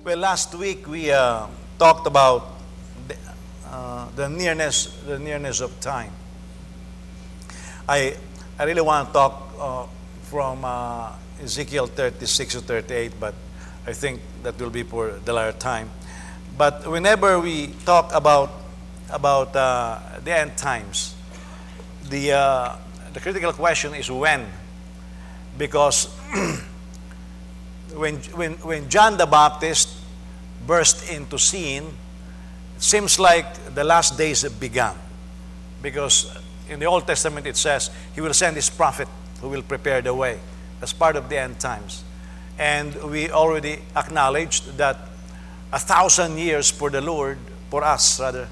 Well, last week we talked about the nearness of time. I really want to talk from Ezekiel 36 to 38, but I think that will be for the later time. But whenever we talk about the end times, the critical question is when, because when John the Baptist burst into scene, it seems like the last days have begun, because in the Old Testament it says he will send his prophet who will prepare the way. That's part of the end times. And we already acknowledged that 1,000 years for the Lord, for us rather,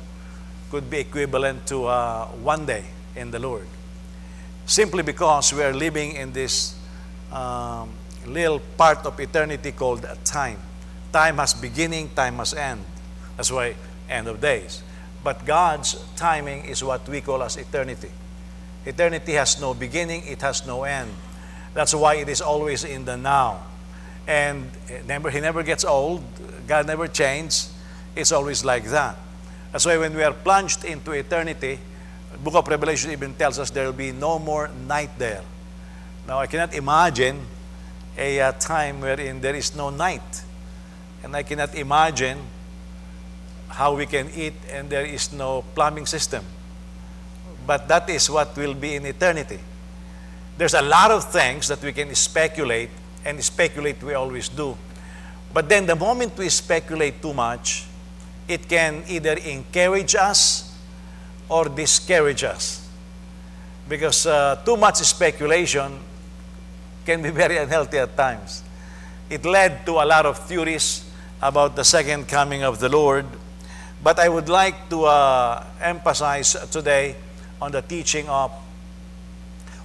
could be equivalent to one day in the Lord. Simply because we are living in this little part of eternity called time. Time has beginning, time has end. That's why end of days. But God's timing is what we call as eternity. Eternity has no beginning, it has no end. That's why it is always in the now. And he never gets old. God never changes. It's always like that. That's why when we are plunged into eternity, the book of Revelation even tells us there will be no more night there. Now, I cannot imagine a time wherein there is no night. And I cannot imagine how we can eat and there is no plumbing system. But that is what will be in eternity. There's a lot of things that we can speculate, and speculate we always do. But then the moment we speculate too much, it can either encourage us or discourage us. Because too much speculation can be very unhealthy at times. It led to a lot of theories about the second coming of the Lord. But I would like to emphasize today on the teaching of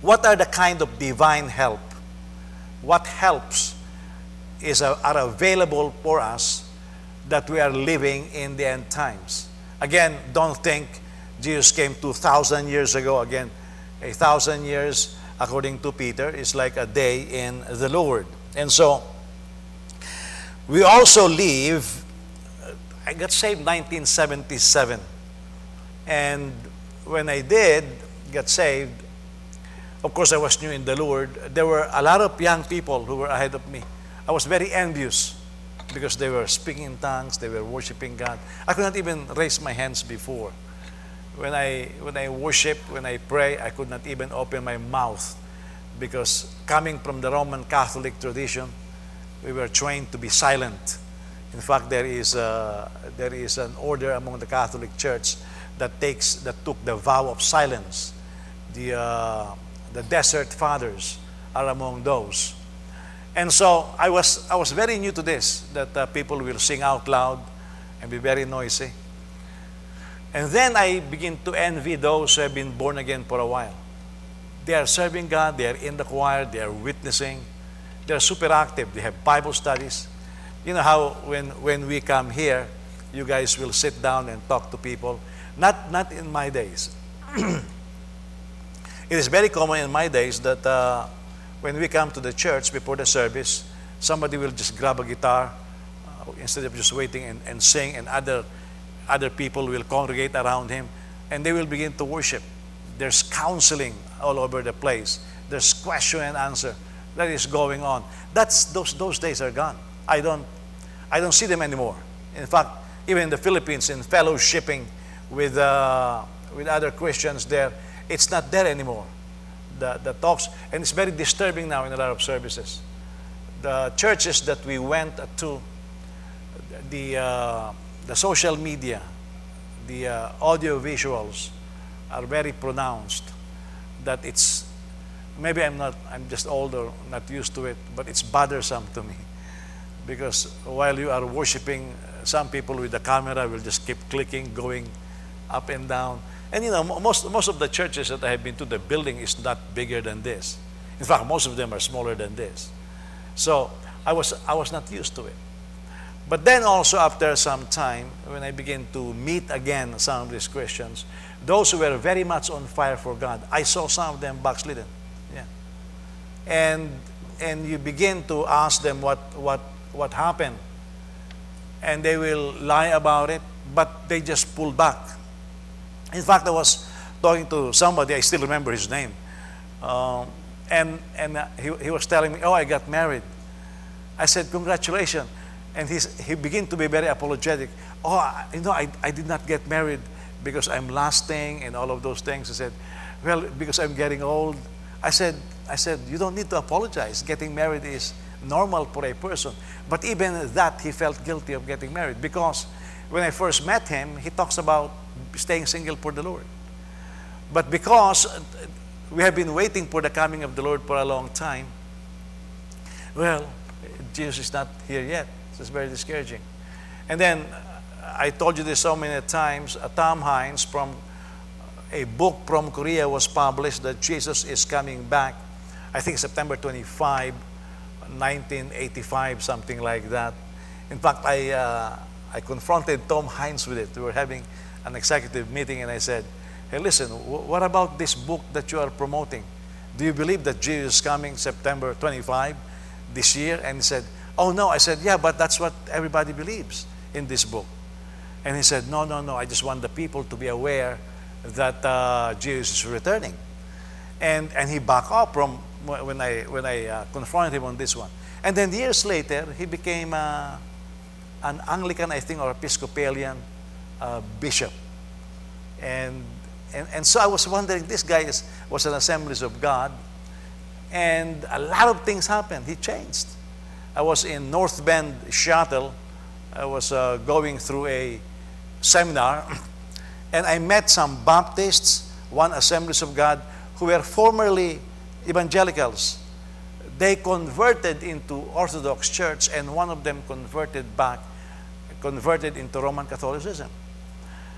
what are the kind of divine help. What helps are available for us that we are living in the end times. Again, don't think Jesus came 2,000 years ago. Again, 1,000 years, according to Peter, is like a day in the Lord. And so, we also live, I got saved 1977. And when I did get saved, of course I was new in the Lord. There were a lot of young people who were ahead of me. I was very envious because they were speaking in tongues, they were worshiping God. I could not even raise my hands before. When I worship, when I pray, I could not even open my mouth because coming from the Roman Catholic tradition, we were trained to be silent. In fact, there is an order among the Catholic Church that took the vow of silence. The Desert Fathers are among those. And so I was very new to this, that people will sing out loud and be very noisy. And then I begin to envy those who have been born again for a while. They are serving God, they are in the choir, they are witnessing, they are super active, they have Bible studies. You know how when we come here, you guys will sit down and talk to people. Not in my days. It is very common in my days that when we come to the church before the service, somebody will just grab a guitar instead of just waiting and sing, and other people will congregate around him, and they will begin to worship. There's counseling all over the place. There's question and answer that is going on. Those days are gone. I don't see them anymore. In fact, even in the Philippines, in fellowshipping with other Christians there, it's not there anymore. The talks, and it's very disturbing now in a lot of services. The churches that we went to, the social media, the audio visuals are very pronounced. That it's, maybe I'm just old or not used to it, but it's bothersome to me. Because while you are worshiping, some people with the camera will just keep clicking, going up and down. And you know, most of the churches that I have been to, the building is not bigger than this. In fact, most of them are smaller than this. So I was not used to it. But then also after some time, when I begin to meet again some of these Christians, those who were very much on fire for God, I saw some of them backslidden. Yeah. And you begin to ask them what happened. and they will lie about it, but they just pull back. In fact, I was talking to somebody, I still remember his name, he was telling me, oh, I got married. I said, congratulations. And he began to be very apologetic. Oh, I did not get married because I'm lasting and all of those things. He said, well, because I'm getting old. I said, you don't need to apologize. Getting married is normal for a person. But even that, he felt guilty of getting married, because when I first met him, he talks about staying single for the Lord. But because we have been waiting for the coming of the Lord for a long time, well, Jesus is not here yet. So it's very discouraging. And then, I told you this so many times, Tom Hines, from a book from Korea was published that Jesus is coming back, I think September 25, 1985, something like that. In fact, I confronted Tom Hines with it. We were having an executive meeting, and I said, hey, listen, what about this book that you are promoting? Do you believe that Jesus is coming September 25 this year? And he said, oh no. I said, yeah, but that's what everybody believes in this book. And he said, no, I just want the people to be aware that Jesus is returning. And he backed up from when I confronted him on this one. And then years later, he became an Anglican, I think, or Episcopalian bishop. And so I was wondering, this guy was an Assemblies of God, and a lot of things happened. He changed. I was in North Bend, Seattle. I was going through a seminar, and I met some Baptists, one Assemblies of God, who were formerly evangelicals. They converted into Orthodox Church, and one of them converted into Roman Catholicism.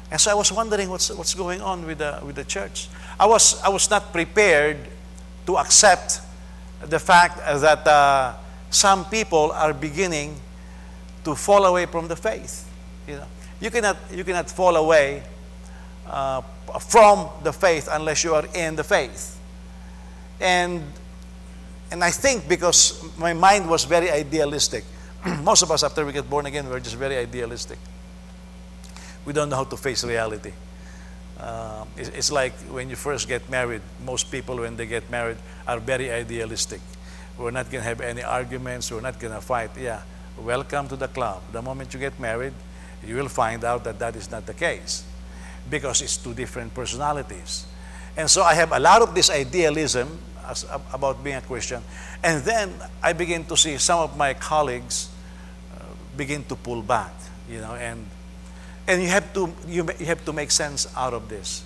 And so I was wondering what's going on with the church. I was not prepared to accept the fact that some people are beginning to fall away from the faith. You cannot fall away from the faith unless you are in the faith. And I think because my mind was very idealistic. Most of us, after we get born again, we're just very idealistic. We don't know how to face reality. It's like when you first get married. Most people, when they get married, are very idealistic. We're not going to have any arguments. We're not going to fight. Yeah, welcome to the club. The moment you get married, you will find out that is not the case, because it's two different personalities. And so I have a lot of this idealism about being a Christian. And then I begin to see some of my colleagues begin to pull back, and you have to make sense out of this.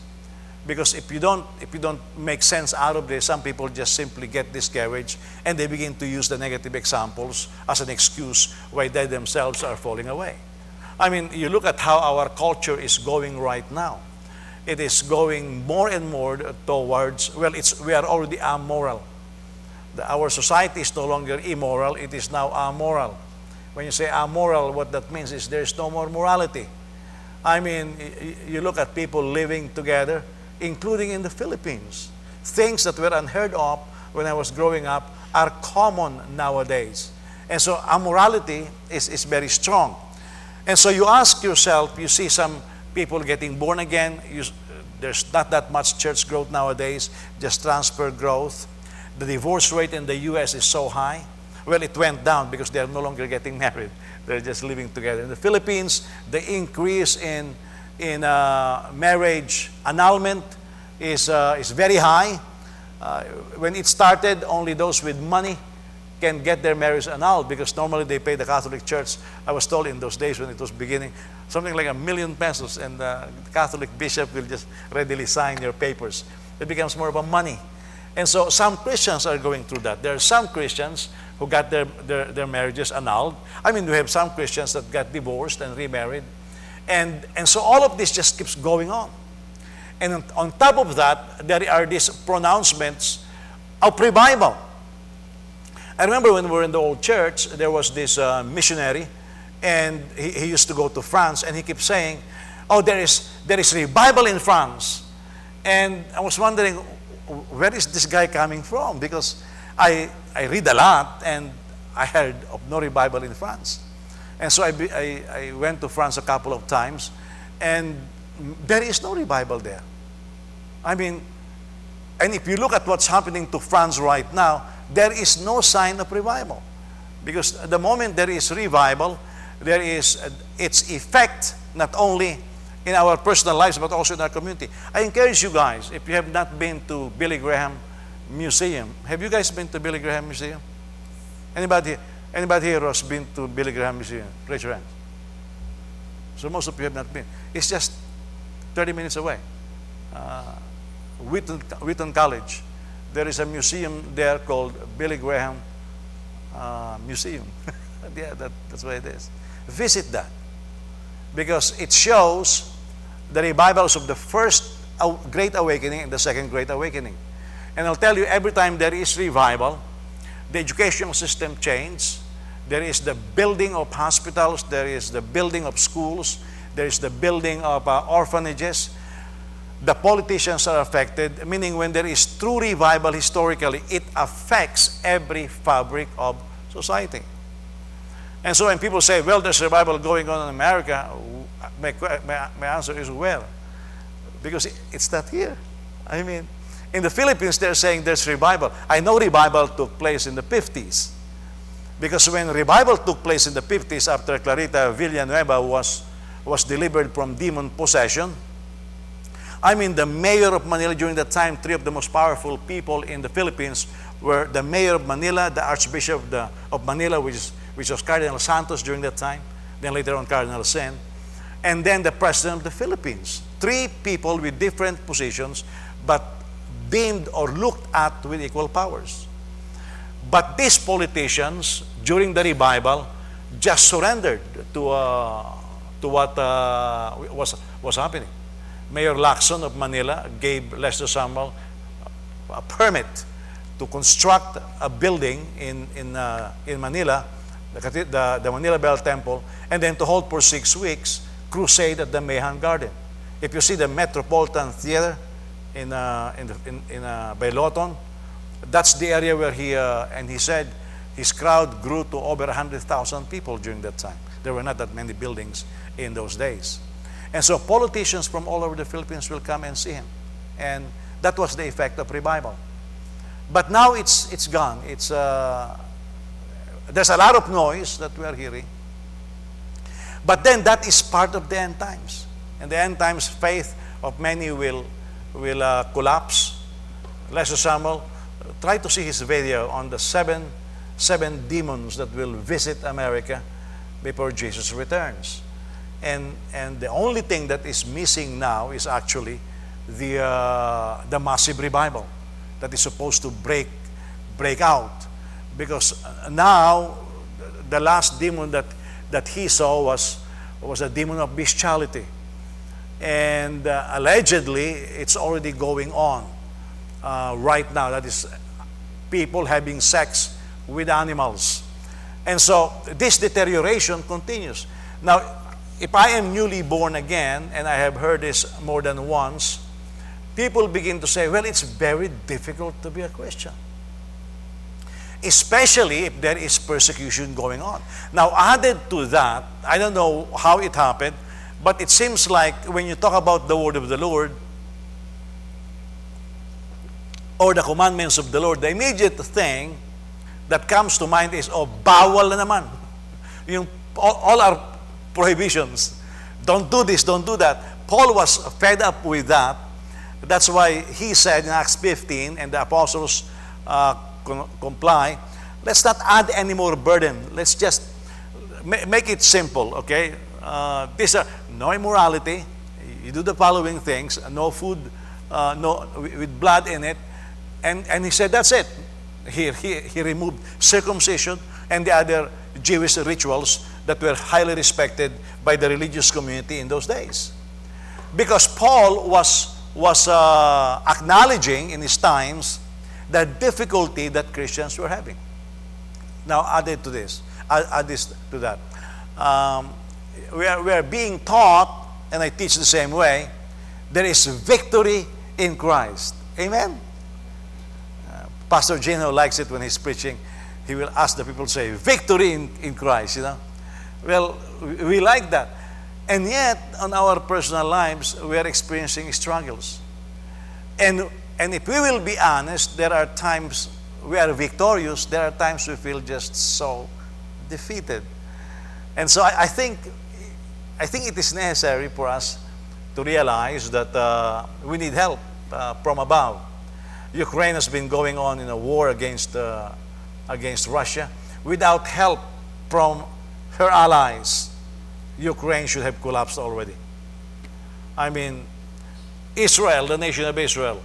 Because if you don't make sense out of this, some people just simply get discouraged, and they begin to use the negative examples as an excuse why they themselves are falling away. I mean, you look at how our culture is going right now. It is going more and more towards, we are already amoral. Our society is no longer immoral, it is now amoral. When you say amoral, what that means is there's no more morality. I mean, you look at people living together, including in the Philippines. Things that were unheard of when I was growing up are common nowadays. And so amorality is very strong. And so you ask yourself, you see some people getting born again, there's not that much church growth nowadays, just transfer growth. The divorce rate in the U.S. is so high. Well, it went down because they're no longer getting married. They're just living together. In the Philippines, the increase in marriage annulment is very high. When it started, only those with money can get their marriage annulled, because normally they pay the Catholic Church. I was told in those days when it was beginning, something like ₱1 million, and the Catholic bishop will just readily sign your papers. It becomes more about money. And so some Christians are going through that. There are some Christians who got their marriages annulled. I mean, we have some Christians that got divorced and remarried. And so all of this just keeps going on. And on top of that, there are these pronouncements of revival. I remember when we were in the old church, there was this missionary, and he used to go to France, and he kept saying, oh, there is revival in France. And I was wondering, where is this guy coming from? Because I read a lot, and I heard of no revival in France. And so I went to France a couple of times, and there is no revival there. I mean, and if you look at what's happening to France right now, there is no sign of revival. Because the moment there is revival, there is its effect not only in our personal lives but also in our community. I encourage you guys, if you have not been to Billy Graham Museum, have you guys been to Billy Graham Museum? Anybody here has been to Billy Graham Museum? Raise your hands. So most of you have not been. It's just 30 minutes away. Wheaton College. There is a museum there called Billy Graham Museum. Yeah, that's what it is. Visit that. Because it shows the revivals of the first Great Awakening and the second Great Awakening. And I'll tell you, every time there is revival, the educational system changes. There is the building of hospitals. There is the building of schools. There is the building of orphanages. The politicians are affected, meaning when there is true revival historically, it affects every fabric of society. And so when people say, well, there's revival going on in America, my answer is, well, because it's not here. I mean, in the Philippines, they're saying there's revival. I know revival took place in the 50s. Because when revival took place in the 50s, after Clarita Villanueva was delivered from demon possession, I mean, the mayor of Manila during that time, three of the most powerful people in the Philippines were the mayor of Manila, the Archbishop of Manila, which was Cardinal Santos during that time, then later on Cardinal Sen, and then the President of the Philippines. Three people with different positions, but deemed or looked at with equal powers. But these politicians, during the revival, just surrendered to what was happening. Mayor Lacson of Manila gave Lester Samuel a permit to construct a building in Manila, the Manila Bell Temple, and then to hold for 6 weeks crusade at the Mahan Garden. If you see the Metropolitan Theater in Bailoton, that's the area where he said his crowd grew to over 100,000 people during that time. There were not that many buildings in those days. And so politicians from all over the Philippines will come and see him. And that was the effect of revival. But now it's gone. There's a lot of noise that we are hearing. But then that is part of the end times. And the end times faith of many will collapse. Lester Samuel, try to see his video on the seven demons that will visit America before Jesus returns. And the only thing that is missing now is actually the massive revival that is supposed to break out. Because now the last demon that he saw was a demon of bestiality. And allegedly it's already going on right now. That is people having sex with animals. And so this deterioration continues. Now, if I am newly born again, and I have heard this more than once, people begin to say, well, it's very difficult to be a Christian. Especially if there is persecution going on. Now, added to that, I don't know how it happened, but it seems like when you talk about the word of the Lord, or the commandments of the Lord, the immediate thing that comes to mind is, oh, bawal na naman. All our prohibitions. Don't do this, don't do that. Paul was fed up with that. That's why he said in Acts 15, and the apostles comply, let's not add any more burden. Let's just make it simple, okay? These are no immorality. You do the following things. No food no with blood in it. And he said, that's it. He removed circumcision and the other Jewish rituals that were highly respected by the religious community in those days. Because Paul was acknowledging in his times the difficulty that Christians were having. Now, add this to that. We are being taught, and I teach the same way, there is victory in Christ. Amen? Pastor Gino likes it when he's preaching. He will ask the people to say, victory in Christ, Well, we like that. And yet, on our personal lives, we are experiencing struggles. And if we will be honest, there are times we are victorious, there are times we feel just so defeated. And so I think it is necessary for us to realize that we need help from above. Ukraine has been going on in a war against Russia. Without help from her allies, Ukraine should have collapsed already. I mean, Israel, the nation of Israel,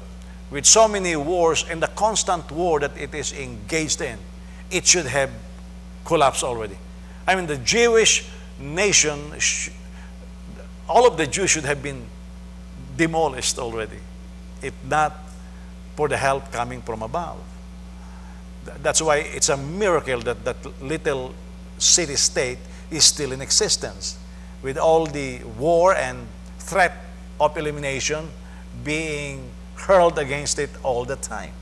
with so many wars and the constant war that it is engaged in, it should have collapsed already. I mean, the Jewish nation, all of the Jews should have been demolished already, if not for the help coming from above. That's why it's a miracle that that little city-state is still in existence, with all the war and threat of elimination being hurled against it all the time.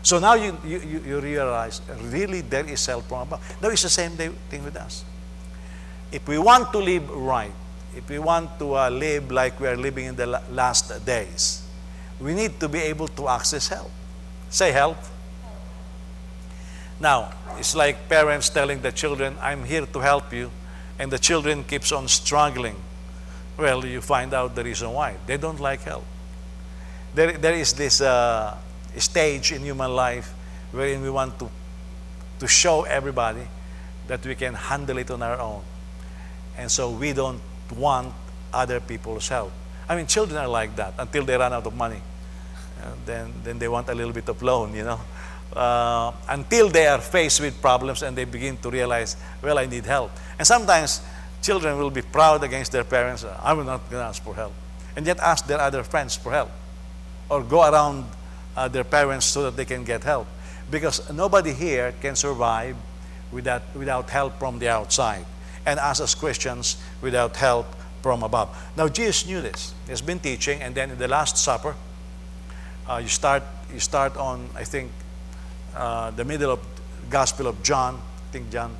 So now you realize, really there is help from above. Now it's the same thing with us. If we want to live right, if we want to live like we are living in the last days, we need to be able to access help. Say help. Now, it's like parents telling the children, I'm here to help you, and the children keeps on struggling. Well, you find out the reason why. They don't like help. There is this stage in human life wherein we want to show everybody that we can handle it on our own. And so we don't want other people's help. I mean, children are like that until they run out of money. Then they want a little bit of loan, you know. Until they are faced with problems and they begin to realize, well, I need help. And sometimes children will be proud against their parents. I'm not going to ask for help. And yet ask their other friends for help. Or go around their parents so that they can get help. Because nobody here can survive without help from the outside. And us as Christians without help from above. Now Jesus knew this. He has been teaching, and then in the Last Supper, you start on, I think, the middle of Gospel of John. I think John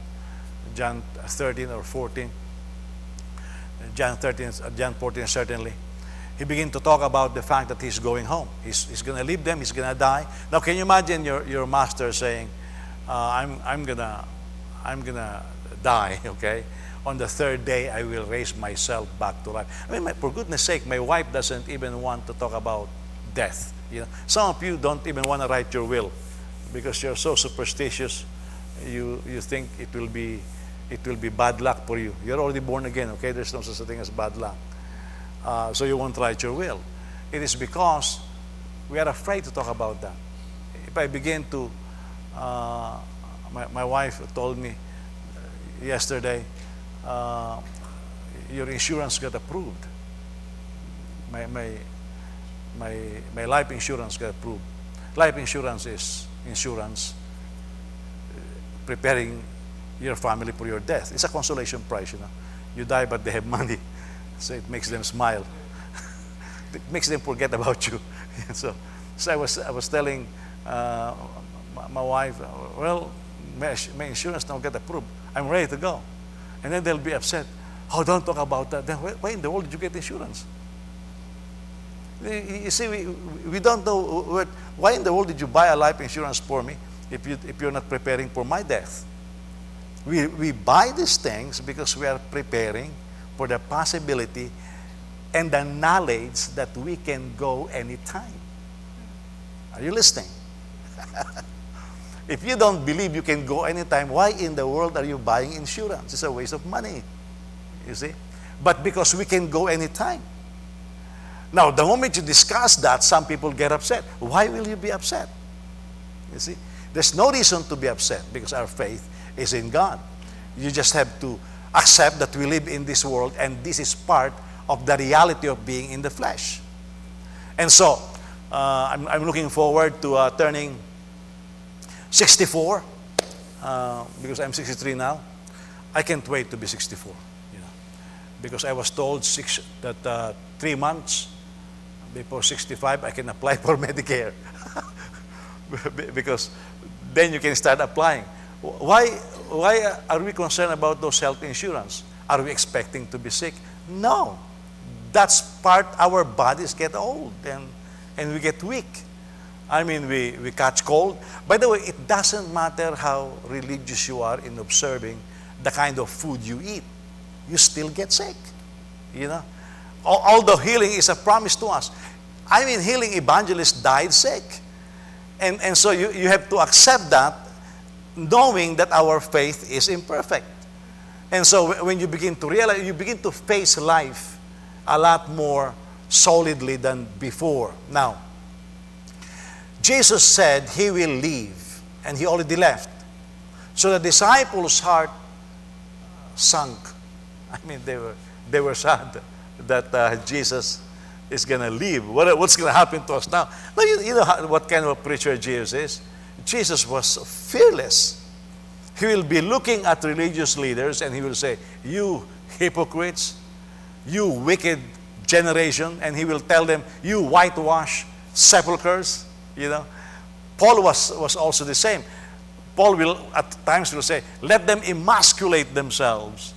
13 or 14. John 14 certainly. He began to talk about the fact that he's going home. He's going to leave them. He's going to die. Now, can you imagine your master saying, "I'm gonna die." Okay, on the third day I will raise myself back to life. I mean, for goodness sake, my wife doesn't even want to talk about death. You know, some of you don't even want to write your will because you're so superstitious. You think it will be bad luck for you. You're already born again. Okay, there's no such thing as bad luck. So you won't write your will. It is because we are afraid to talk about that. If I begin to, my wife told me yesterday, your insurance got approved. My life insurance got approved. Life insurance is insurance preparing your family for your death. It's a consolation prize, you know. You die, but they have money. So it makes them smile. It makes them forget about you. so I was telling my wife, well, my insurance now get approved. I'm ready to go. And then they'll be upset. Oh, don't talk about that. Then why in the world did you get insurance? You see, we don't know why in the world did you buy a life insurance for me if you're not preparing for my death. We buy these things because we are preparing for the possibility and the knowledge that we can go anytime. Are you listening? If you don't believe you can go anytime, why in the world are you buying insurance? It's a waste of money. You see? But because we can go anytime. Now, the moment you discuss that, some people get upset. Why will you be upset? You see? There's no reason to be upset because our faith is in God. You just have to accept that we live in this world and this is part of the reality of being in the flesh. And so, I'm looking forward to turning 64 because I'm 63 now. I can't wait to be 64. You know, because I was told that 3 months before 65 I can apply for Medicare. Because then you can start applying. Why are we concerned about those health insurance? Are we expecting to be sick? No. That's part, our bodies get old and we get weak. I mean, we catch cold. By the way, it doesn't matter how religious you are in observing the kind of food you eat. You still get sick, you know. Although healing is a promise to us. I mean, healing evangelists died sick. And so you have to accept that, knowing that our faith is imperfect. And so when you begin to realize, you begin to face life a lot more solidly than before. Now, Jesus said he will leave, and he already left. So the disciples' heart sunk. I mean, they were sad that Jesus is going to leave. What's going to happen to us now? Now, you know what kind of a preacher Jesus is? Jesus was fearless. He will be looking at religious leaders and he will say, "You hypocrites, you wicked generation," and he will tell them, "You whitewash sepulchres." You know, Paul was also the same. Paul will at times will say, "Let them emasculate themselves."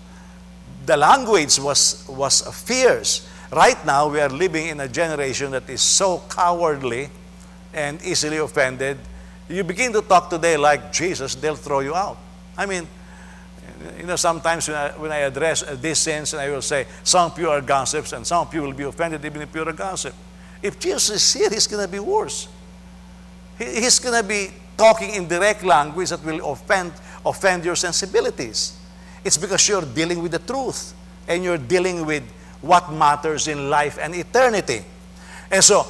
The language was fierce. Right now, we are living in a generation that is so cowardly and easily offended. You begin to talk today like Jesus, they'll throw you out. I mean, you know, sometimes when I address these sins, and I will say, some of you are gossips, and some of you will be offended even if you're a gossip. If Jesus is here, he's going to be worse. He's going to be talking in direct language that will offend your sensibilities. It's because you're dealing with the truth, and you're dealing with what matters in life and eternity. And so,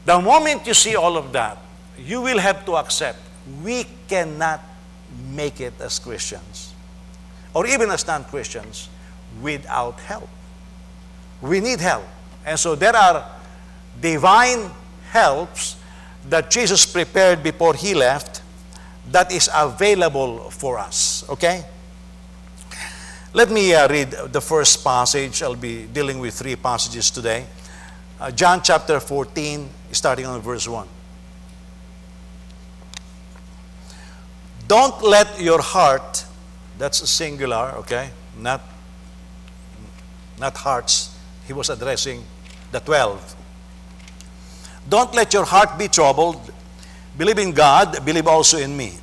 the moment you see all of that, you will have to accept we cannot make it as Christians, or even as non-Christians, without help. We need help. And so there are divine helps that Jesus prepared before he left that is available for us. Okay? Let me read the first passage. I'll be dealing with 3 passages today. John chapter 14, starting on verse 1. Don't let your heart, that's singular, okay? Not hearts. He was addressing the 12. Don't let your heart be troubled. Believe in God, believe also in me.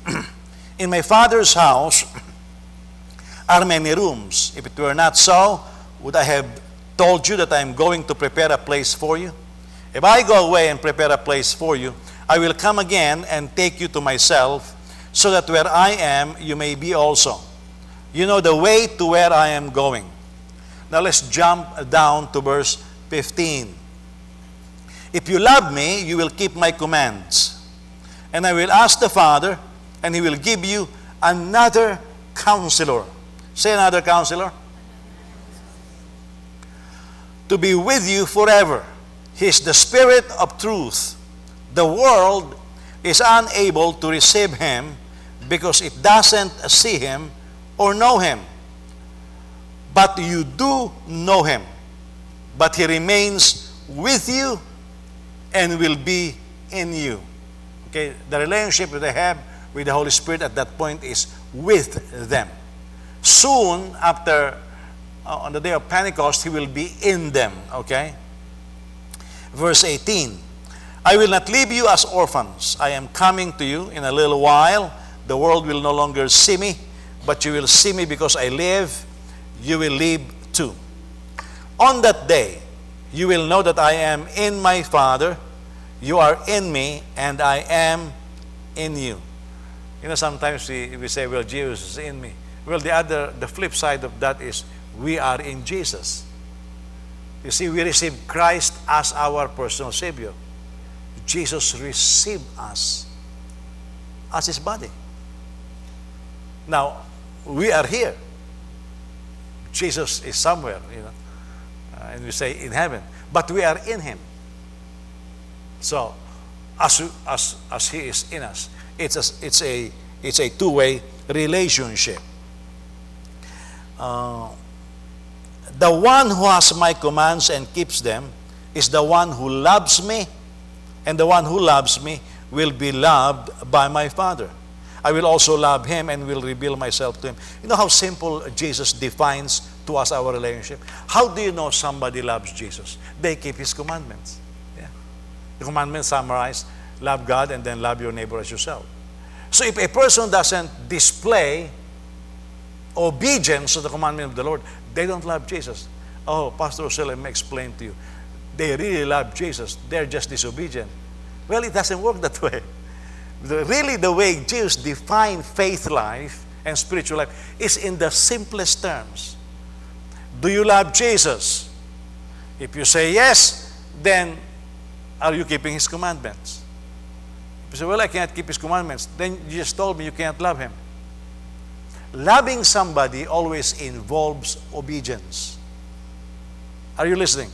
In my Father's house are many rooms. If it were not so, would I have told you that I am going to prepare a place for you? If I go away and prepare a place for you, I will come again and take you to myself, so that where I am, you may be also. You know the way to where I am going. Now let's jump down to verse 15. If you love me, you will keep my commands. And I will ask the Father, and he will give you another counselor. Say another counselor. To be with you forever. He is the Spirit of truth. The world is unable to receive him because it doesn't see him or know him. But you do know him. But he remains with you and will be in you. Okay, the relationship that they have with the Holy Spirit at that point is with them. Soon after, on the day of Pentecost, he will be in them. Okay? Verse 18. I will not leave you as orphans. I am coming to you in a little while. The world will no longer see me, but you will see me because I live. You will live too. On that day, you will know that I am in my Father. You are in me, and I am in you. You know, sometimes we say, well, Jesus is in me. Well, the flip side of that is we are in Jesus. You see, we receive Christ as our personal Savior. Jesus received us as his body. Now, we are here. Jesus is somewhere, you know, and we say in heaven, but we are in him. So, as he is in us, it's a two-way relationship. The one who has my commands and keeps them is the one who loves me, and the one who loves me will be loved by my Father. I will also love him and will reveal myself to him. You know how simple Jesus defines to us our relationship? How do you know somebody loves Jesus? They keep his commandments. Yeah. The commandments summarize, love God and then love your neighbor as yourself. So if a person doesn't display obedience to the commandment of the Lord, they don't love Jesus. Oh, Pastor Rosel, let me explain to you. They really love Jesus. They're just disobedient. Well, it doesn't work that way. Really, the way Jesus define faith life and spiritual life is in the simplest terms. Do you love Jesus? If you say yes, then are you keeping his commandments? If you say, well, I can't keep his commandments, then you just told me you can't love him. Loving somebody always involves obedience. Are you listening?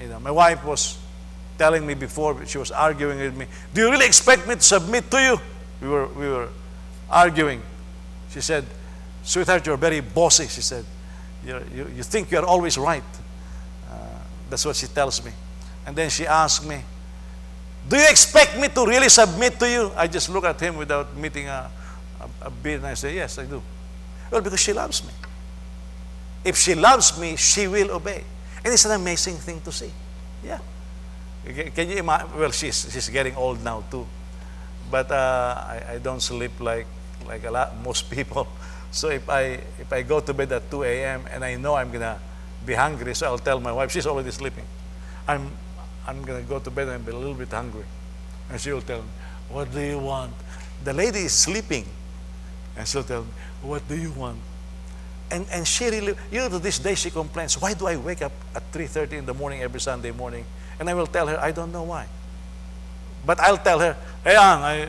You know, my wife was telling me before, she was arguing with me, do you really expect me to submit to you? We were arguing. She said, sweetheart, you're very bossy. She said, you think you're always right. That's what she tells me. And then she asked me, do you expect me to really submit to you? I just look at him without meeting a bit, and I say, yes, I do. Well, because she loves me. If she loves me, she will obey. And it's an amazing thing to see. Yeah. Can you imagine? Well, she's getting old now too. But I don't sleep like most people. So if I go to bed at 2 a.m. and I know I'm gonna be hungry, so I'll tell my wife, she's already sleeping, I'm gonna go to bed and be a little bit hungry. And she will tell me, what do you want? The lady is sleeping. And she'll tell me, what do you want? And she really, to this day she complains, why do I wake up at 3:30 in the morning every Sunday morning? And I will tell her, I don't know why. But I'll tell her, hey, Ann,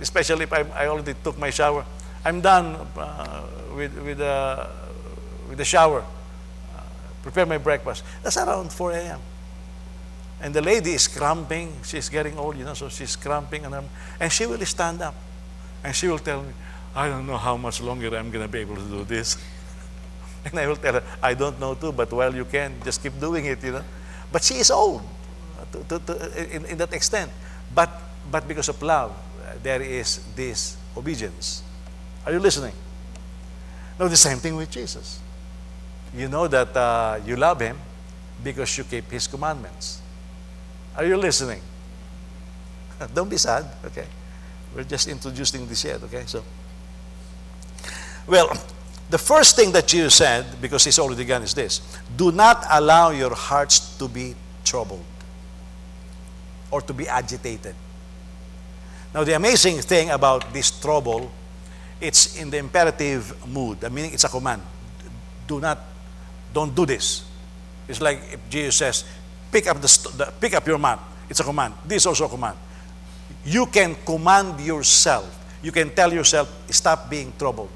especially if I already took my shower, I'm done with the shower. Prepare my breakfast. That's around 4 a.m. And the lady is cramping. She's getting old, so she's cramping. And she will stand up. And she will tell me, I don't know how much longer I'm going to be able to do this. And I will tell her, I don't know too, but while you can, just keep doing it, But she is old in that extent. But because of love, there is this obedience. Are you listening? Now, the same thing with Jesus. You know that you love him because you keep his commandments. Are you listening? Don't be sad, okay? We're just introducing this yet, okay? So, well, the first thing that Jesus said, because he's already gone, is this: do not allow your hearts to be troubled or to be agitated. Now, the amazing thing about this trouble, it's in the imperative mood, meaning it's a command. Don't do this. It's like if Jesus says, pick up your mat. It's a command. This is also a command. You can command yourself. You can tell yourself, stop being troubled.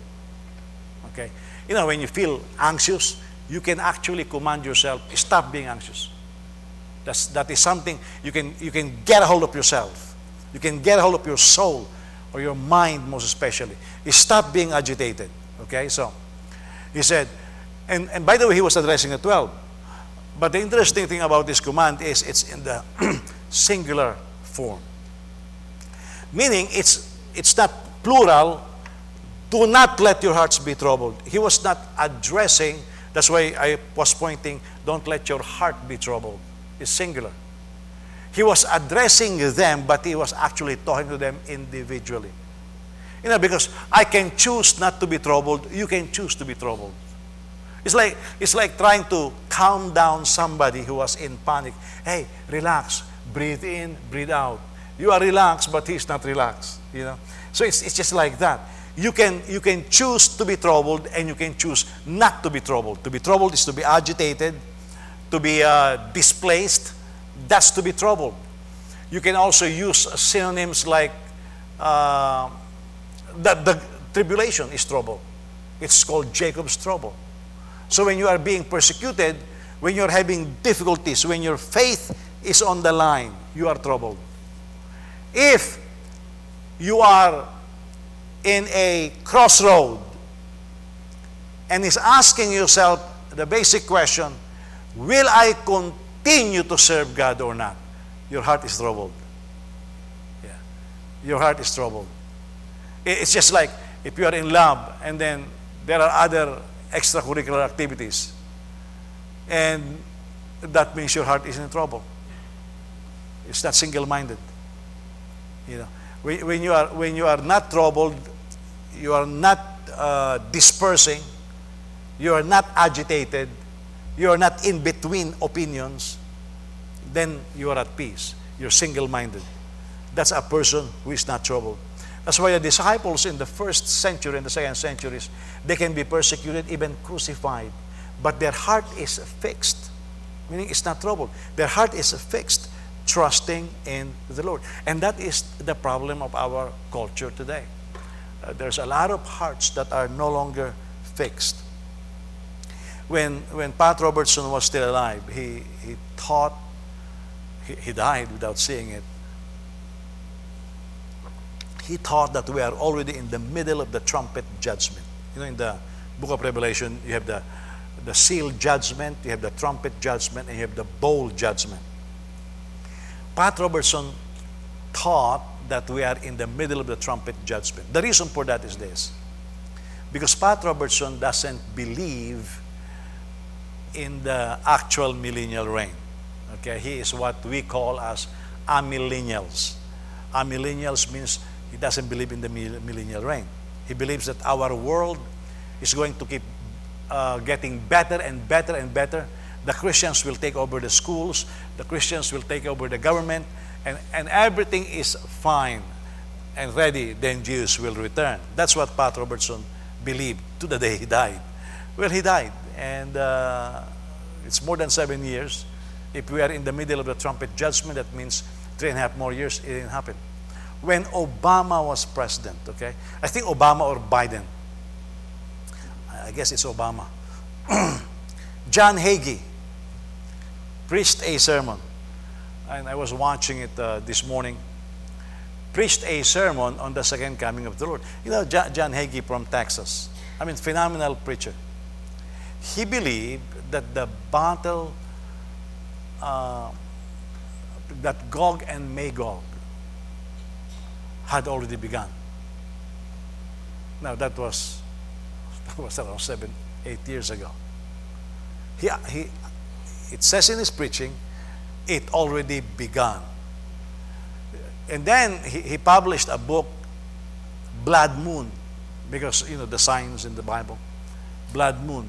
Okay? When you feel anxious, you can actually command yourself, stop being anxious. That is something you can get a hold of yourself. You can get a hold of your soul or your mind, most especially. Stop being agitated. Okay? So, he said, and by the way, he was addressing the 12. But the interesting thing about this command is it's in the singular form. Meaning, it's not plural. Do not let your hearts be troubled. He was not addressing, that's why I was pointing, don't let your heart be troubled. It's singular. He was addressing them, but he was actually talking to them individually. Because I can choose not to be troubled, you can choose to be troubled. It's like trying to calm down somebody who was in panic. Hey, relax, breathe in, breathe out. You are relaxed, but he's not relaxed. So it's just like that. You can choose to be troubled, and you can choose not to be troubled. To be troubled is to be agitated, to be displaced. That's to be troubled. You can also use synonyms like the tribulation is trouble. It's called Jacob's trouble. So when you are being persecuted, when you're having difficulties, when your faith is on the line, you are troubled. If you are in a crossroad and is asking yourself the basic question, will I continue to serve God or not? Your heart is troubled. Yeah. Your heart is troubled. It's just like if you are in lab and then there are other extracurricular activities, and that means your heart is in trouble. It's not single-minded. You know, when you are not troubled, you are not dispersing, you are not agitated, you are not in between opinions, then you are at peace. You're single-minded. That's a person who is not troubled. That's why the disciples in the first century and the second centuries, they can be persecuted, even crucified. But their heart is fixed, meaning it's not troubled. Their heart is fixed, trusting in the Lord. And that is the problem of our culture today. There's a lot of hearts that are no longer fixed. When Pat Robertson was still alive, he taught, he died without seeing it. He taught that we are already in the middle of the trumpet judgment. You know, in the book of Revelation, you have the seal judgment, you have the trumpet judgment, and you have the bowl judgment. Pat Robertson taught that we are in the middle of the trumpet judgment. The reason for that is this. Because Pat Robertson doesn't believe in the actual millennial reign. Okay, he is what we call as amillennials. Amillennials means he doesn't believe in the millennial reign. He believes that our world is going to keep getting better and better and better. The Christians will take over the schools, the Christians will take over the government, and everything is fine and ready, then Jesus will return. That's what Pat Robertson believed to the day he died. Well, he died, and it's more than 7 years. If we are in the middle of the trumpet judgment, that means 3.5 more years, it didn't happen. When Obama was president, okay? I think Obama or Biden. I guess it's Obama. John Hagee preached a sermon, and I was watching it this morning. Preached a sermon on the second coming of the Lord. You know, John Hagee from Texas. I mean, phenomenal preacher. He believed that the battle, that Gog and Magog had already begun. Now that was around 7-8 years ago. It says in his preaching, it already begun. And then he published a book, Blood Moon, because you know the signs in the Bible, Blood Moon.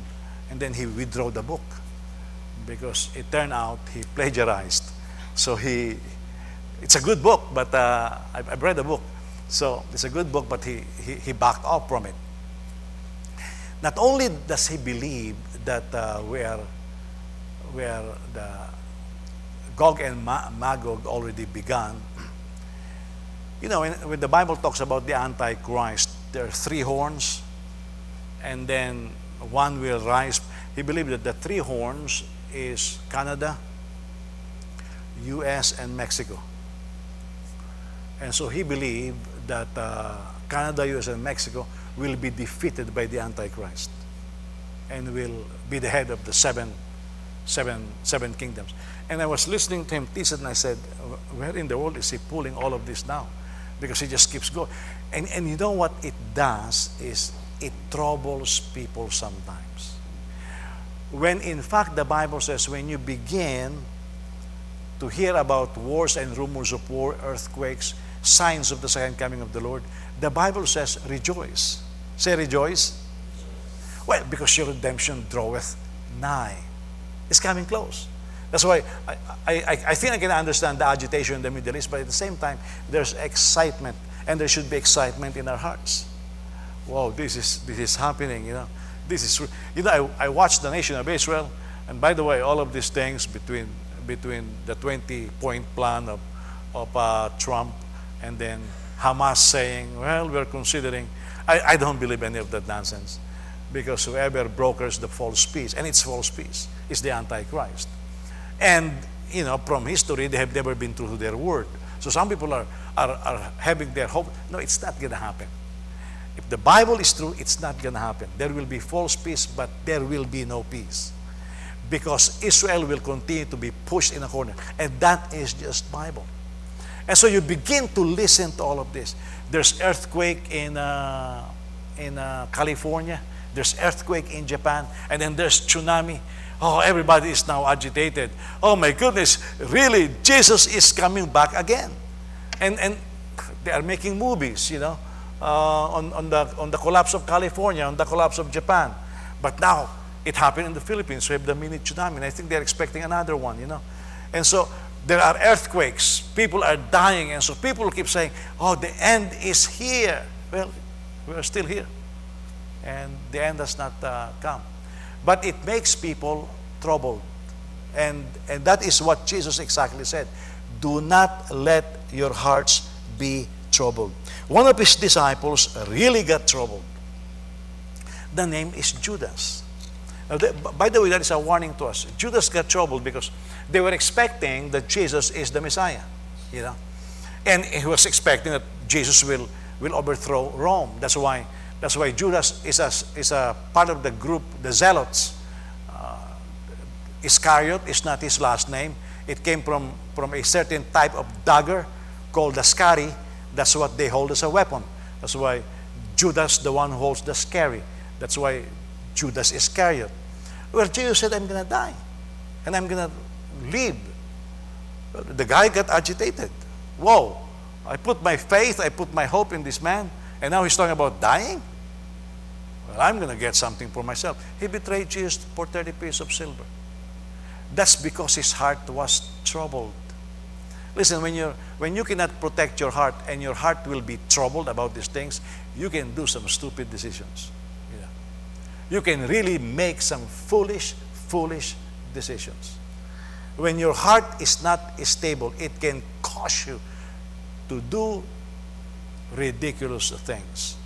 And then he withdrew the book because it turned out he plagiarized. So it's a good book, but I've read the book. So it's a good book, but he backed off from it. Not only does he believe that where the Gog and Magog already began, you know, when the Bible talks about the Antichrist, there are 3 horns, and then one will rise. He believed that the 3 horns is Canada, U.S., and Mexico. And so he believed that Canada, U.S., and Mexico will be defeated by the Antichrist and will be the head of the seven kingdoms. And I was listening to him teach it, and I said, where in the world is he pulling all of this now? Because he just keeps going. And you know what it does is it troubles people sometimes. When in fact the Bible says when you begin to hear about wars and rumors of war, earthquakes, signs of the second coming of the Lord, the Bible says rejoice. Say rejoice. Well, because your redemption draweth nigh. It's coming close. That's why I think I can understand the agitation in the Middle East, but at the same time, there's excitement, and there should be excitement in our hearts. Wow, this is happening, you know. This is, you know, I watched the nation of Israel, and by the way, all of these things between the 20-point plan of Trump and then Hamas saying, well, we're considering, I don't believe any of that nonsense, because whoever brokers the false peace, and it's false peace, is the Antichrist. And, you know, from history, they have never been true to their word. So some people are having their hope. No, it's not going to happen. If the Bible is true, it's not going to happen. There will be false peace, but there will be no peace. Because Israel will continue to be pushed in a corner. And that is just Bible. And so you begin to listen to all of this. There's earthquake in California. There's earthquake in Japan. And then there's tsunami. Oh, everybody is now agitated. Oh my goodness, really, Jesus is coming back again. And they are making movies, on the collapse of California, on the collapse of Japan. But now, it happened in the Philippines. We have the mini tsunami, and I think they're expecting another one, And so, there are earthquakes. People are dying, and so people keep saying, oh, the end is here. Well, we are still here. And the end has not come. But it makes people troubled. And that is what Jesus exactly said. Do not let your hearts be troubled. One of his disciples really got troubled. The name is Judas. By the way, that is a warning to us. Judas got troubled because they were expecting that Jesus is the Messiah, and he was expecting that Jesus will overthrow Rome. That's why Judas is a part of the group, the Zealots. Iscariot is not his last name. It came from a certain type of dagger called the scary. That's what they hold as a weapon. That's why Judas, the one who holds the scary. That's why Judas Iscariot. Well, Jesus said, I'm going to die. And I'm going to leave. The guy got agitated. Whoa. I put my faith, I put my hope in this man. And now he's talking about dying? Well, I'm going to get something for myself. He betrayed Jesus for 30 pieces of silver. That's because his heart was troubled. Listen, when you cannot protect your heart and your heart will be troubled about these things, you can do some stupid decisions. You can really make some foolish decisions. When your heart is not stable, it can cause you to do ridiculous things.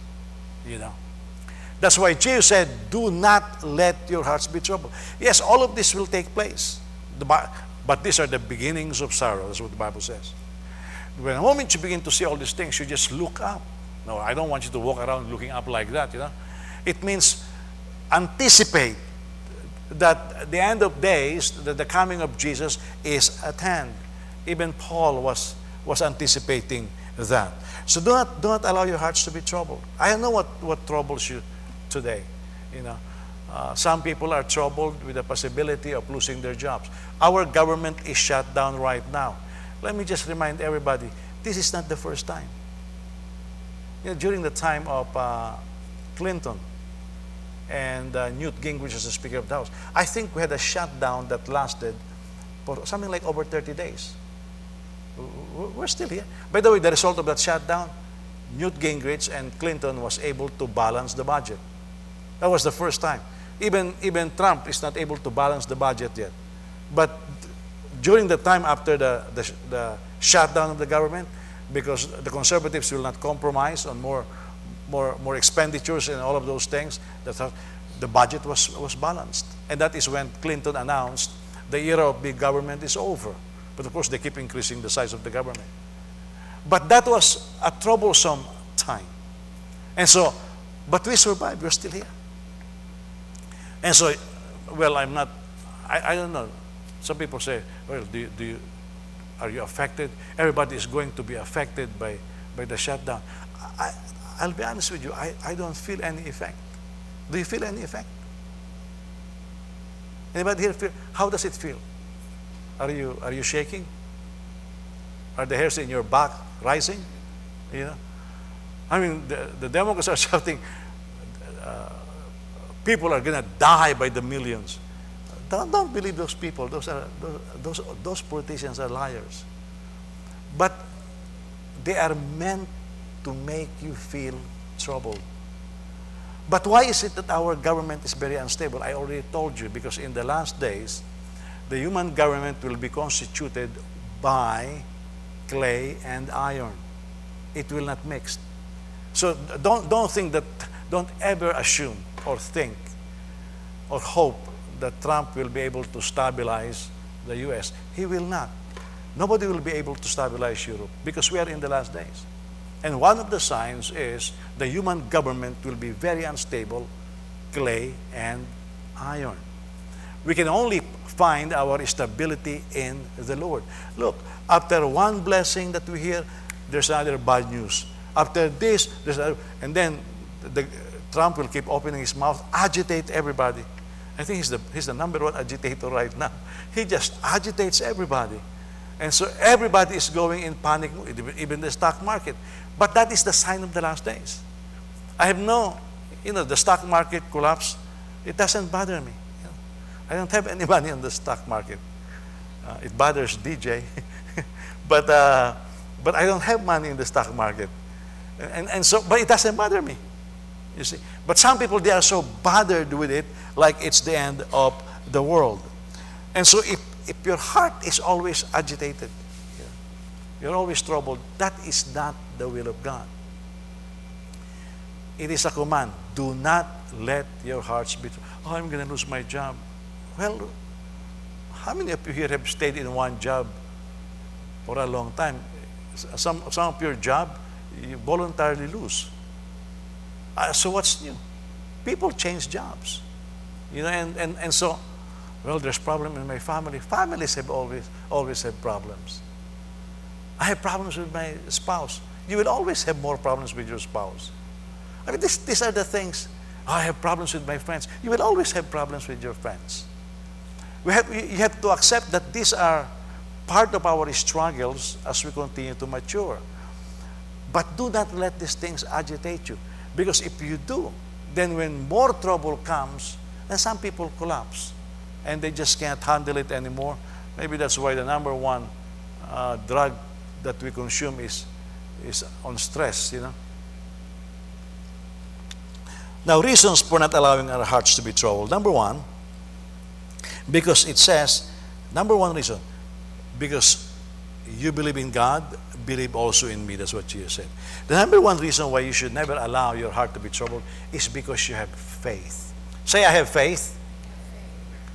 That's why Jesus said, do not let your hearts be troubled. Yes, all of this will take place. But these are the beginnings of sorrow. That's what the Bible says. When the moment you begin to see all these things, you just look up. No, I don't want you to walk around looking up like that, It means anticipate that at the end of days, that the coming of Jesus is at hand. Even Paul was anticipating that. So do not allow your hearts to be troubled. I don't know what troubles you today. Some people are troubled with the possibility of losing their jobs. Our government is shut down right now. Let me just remind everybody, this is not the first time. During the time of Clinton and Newt Gingrich as the Speaker of the House, I think we had a shutdown that lasted for something like over 30 days. We're still here. By the way, the result of that shutdown, Newt Gingrich and Clinton was able to balance the budget. That was the first time. Even Trump is not able to balance the budget yet. But during the time after the shutdown of the government, because the conservatives will not compromise on more expenditures and all of those things, the budget was balanced. And that is when Clinton announced the era of big government is over. But of course, they keep increasing the size of the government. But that was a troublesome time. And so, but we survived. We're still here. And so, well, I don't know. Some people say, well, are you affected? Everybody is going to be affected by the shutdown. I'll be honest with you, I don't feel any effect. Do you feel any effect? Anybody here feel? How does it feel? Are you shaking? Are the hairs in your back rising? I mean, the Democrats are shouting, people are going to die by the millions. Don't believe those people. Those politicians are liars. But they are meant to make you feel troubled. But why is it that our government is very unstable? I already told you, because in the last days, the human government will be constituted by clay and iron. It will not mix. So don't ever assume or think or hope that Trump will be able to stabilize the U.S. He will not. Nobody will be able to stabilize Europe because we are in the last days. And one of the signs is the human government will be very unstable, clay and iron. We can only find our stability in the Lord. Look, after one blessing that we hear, there's another bad news. After this, there's another, and then Trump will keep opening his mouth, agitate everybody. I think he's the number one agitator right now. He just agitates everybody. And so everybody is going in panic, even the stock market. But that is the sign of the last days. I have the stock market collapse, it doesn't bother me. I don't have any money on the stock market. It bothers DJ. but I don't have money in the stock market. But it doesn't bother me. You see. But some people, they are so bothered with it, like it's the end of the world. And so if your heart is always agitated, you're always troubled, that is not the will of God. It is a command. Do not let your hearts be troubled. Oh, I'm going to lose my job. Well, how many of you here have stayed in one job for a long time? Some of your job, you voluntarily lose. So what's new? People change jobs. And so, well, there's problem in my family. Families have always have problems. I have problems with my spouse. You will always have more problems with your spouse. I mean, these are the things. Oh, I have problems with my friends. You will always have problems with your friends. You have to accept that these are part of our struggles as we continue to mature. But do not let these things agitate you. Because if you do, then when more trouble comes, then some people collapse. And they just can't handle it anymore. Maybe that's why the number one drug that we consume is on stress, Now, reasons for not allowing our hearts to be troubled. Number one, because it says, number one reason, because you believe in God, believe also in me. That's what Jesus said. The number one reason why you should never allow your heart to be troubled is because you have faith. Say, I have faith.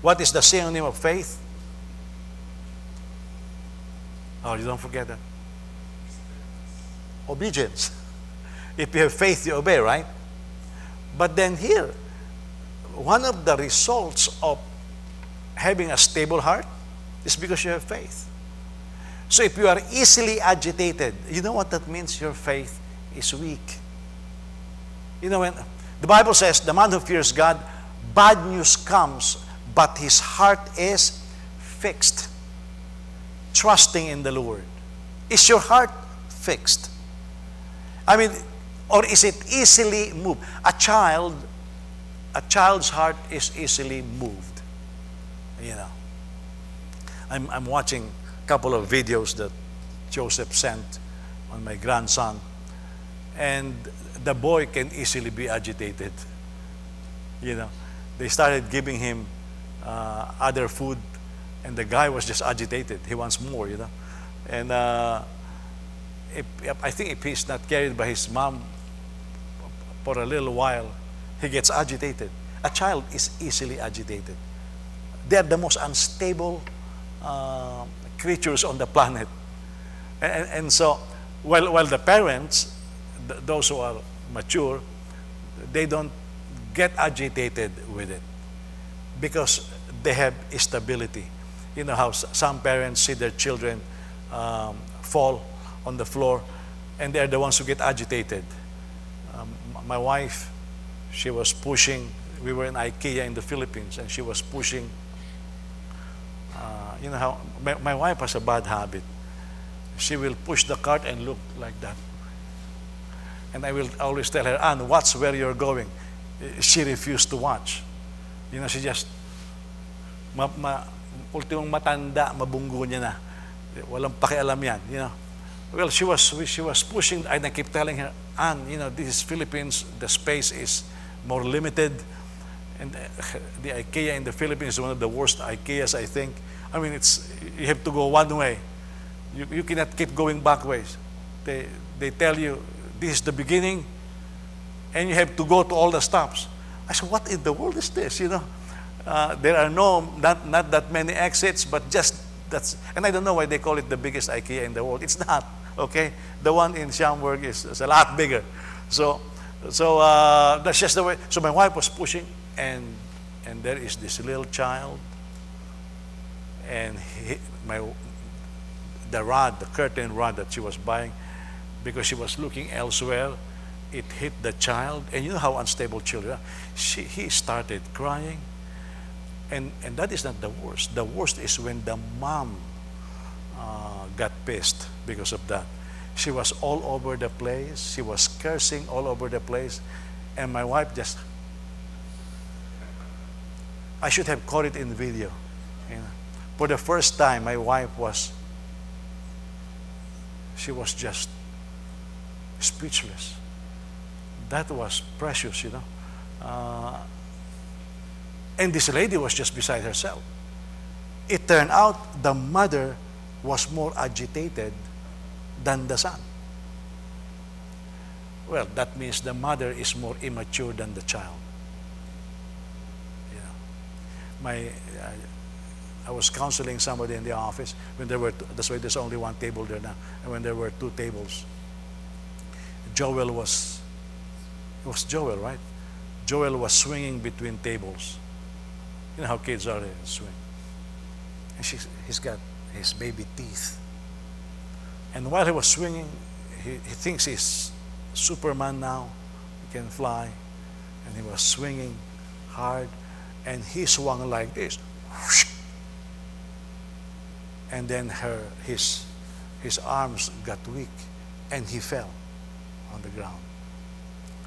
What is the synonym of faith? Oh, you don't forget that. Obedience. If you have faith, you obey, right? But then here, one of the results of having a stable heart is because you have faith. So if you are easily agitated, you know what that means? Your faith is weak. When the Bible says, the man who fears God, bad news comes, but his heart is fixed, trusting in the Lord. Is your heart fixed? I mean, or is it easily moved? A child's heart is easily moved. I'm watching a couple of videos that Joseph sent on my grandson, and the boy can easily be agitated. They started giving him other food, and the guy was just agitated. He wants more, And I think if he's not carried by his mom for a little while, he gets agitated. A child is easily agitated. They are the most unstable creatures on the planet. And so, while the parents, those who are mature, they don't get agitated with it because they have stability. You know how some parents see their children fall on the floor, and they're the ones who get agitated. My wife, she was pushing. We were in IKEA in the Philippines, and she was pushing. You know how my wife has a bad habit. She will push the cart and look like that. And I will always tell her, Ann, watch where you're going. She refused to watch. She just, ultimong matanda, mabunggo niya na. Walang pakialam yan, Well, she was pushing, and I keep telling her, Ann, this is Philippines, the space is more limited. And the IKEA in the Philippines is one of the worst IKEAs, I think. I mean, you have to go one way. You cannot keep going back ways. They tell you, this is the beginning, and you have to go to all the stops. I said, what in the world is this, There are not that many exits, but that's, and I don't know why they call it the biggest IKEA in the world. It's not, okay? The one in Schaumburg is a lot bigger. So that's just the way. So my wife was pushing, and there is this little child and my the rod, the curtain rod that she was buying, because she was looking elsewhere, it hit the child. And you know how unstable children are. He started crying. And that is not the worst. The worst is when the mom got pissed because of that. She was all over the place. She was cursing all over the place. And my wife just, I should have caught it in video. You know. For the first time, my wife she was just speechless. That was precious, you know. And this lady was just beside herself. It turned out the mother was more agitated than the son. Well, that means the mother is more immature than the child. Yeah. I was counseling somebody in the office when there were that's why there's only one table there now. And when there were two tables, it was Joel, right? Joel was swinging between tables. You know how kids are, they swing. And he's got his baby teeth. And while he was swinging, he thinks he's Superman now. He can fly. And he was swinging hard. And he swung like this. And then his arms got weak. And he fell on the ground.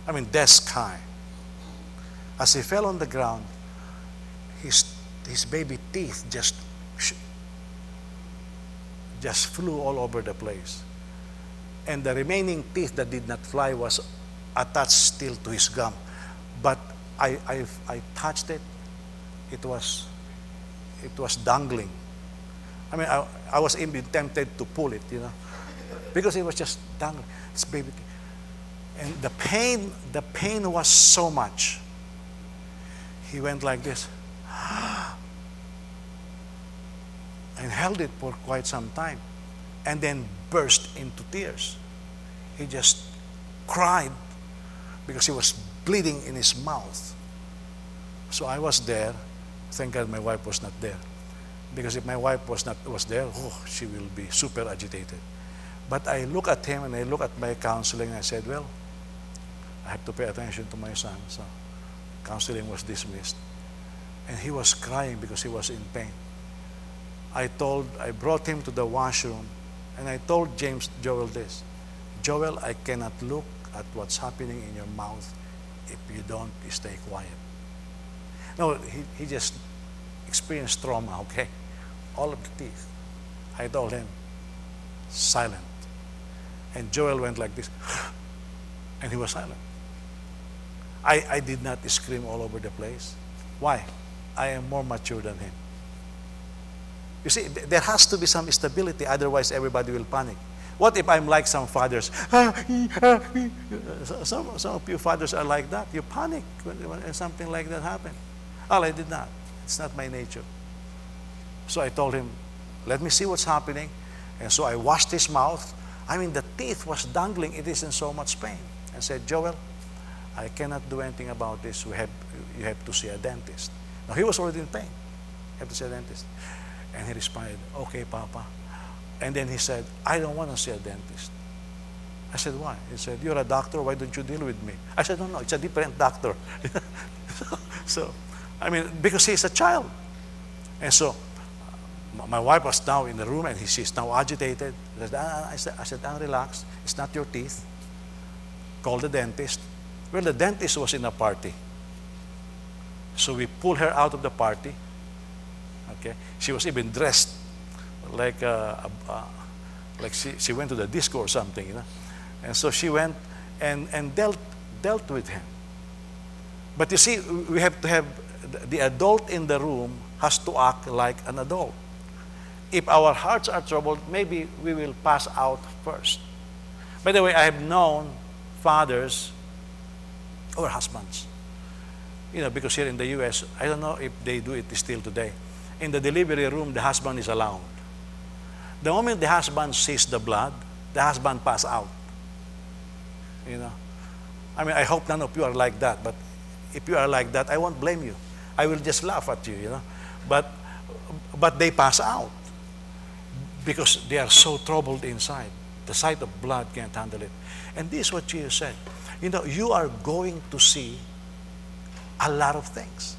I mean, desk high. As he fell on the ground, his baby teeth just flew all over the place. And the remaining teeth that did not fly was attached still to his gum. But I touched it. It was dangling. I mean, I was even tempted to pull it, you know, because it was just dangling. It's baby teeth. And the pain was so much. He went like this and held it for quite some time, and then burst into tears. He just cried because he was bleeding in his mouth. So I was there. Thank God my wife was not there, because if my wife was there, she will be super agitated. But I look at him and I look at my counseling and I said, well, I have to pay attention to my son. So counseling was dismissed. And he was crying because he was in pain. I brought him to the washroom, and I told Joel this. Joel, I cannot look at what's happening in your mouth if you don't stay quiet. No, he just experienced trauma, okay? All of the teeth. I told him, silent. And Joel went like this, and he was silent. I did not scream all over the place. Why? I am more mature than him. You see, there has to be some stability, otherwise everybody will panic. What if I'm like some fathers? Some of you fathers are like that. You panic when something like that happens. Well, I did not. It's not my nature. So I told him, let me see what's happening. And so I washed his mouth. I mean, the teeth was dangling. It is in so much pain. I said, Joel, I cannot do anything about this. You have to see a dentist. Now, he was already in pain. You have to see a dentist. And he responded, okay, Papa. And then he said, I don't want to see a dentist. I said, why? He said, you're a doctor. Why don't you deal with me? I said, no, it's a different doctor. So, I mean, because he's a child. And so, my wife was now in the room, and she's now agitated. I said, relax. It's not your teeth. Call the dentist. Well, the dentist was in a party. So we pulled her out of the party. Okay, she was even dressed like she went to the disco or something, you know. And so she went and dealt with him. But you see, we have to have the adult in the room has to act like an adult. If our hearts are troubled, maybe we will pass out first. By the way, I have known fathers or husbands, you know, because here in the U.S., I don't know if they do it still today. In the delivery room, the husband is allowed. The moment the husband sees the blood, the husband passes out. You know, I mean, I hope none of you are like that. But if you are like that, I won't blame you. I will just laugh at you. You know, but but they pass out because they are so troubled inside. The sight of blood can't handle it. And this is what Jesus said. You are going to see a lot of things.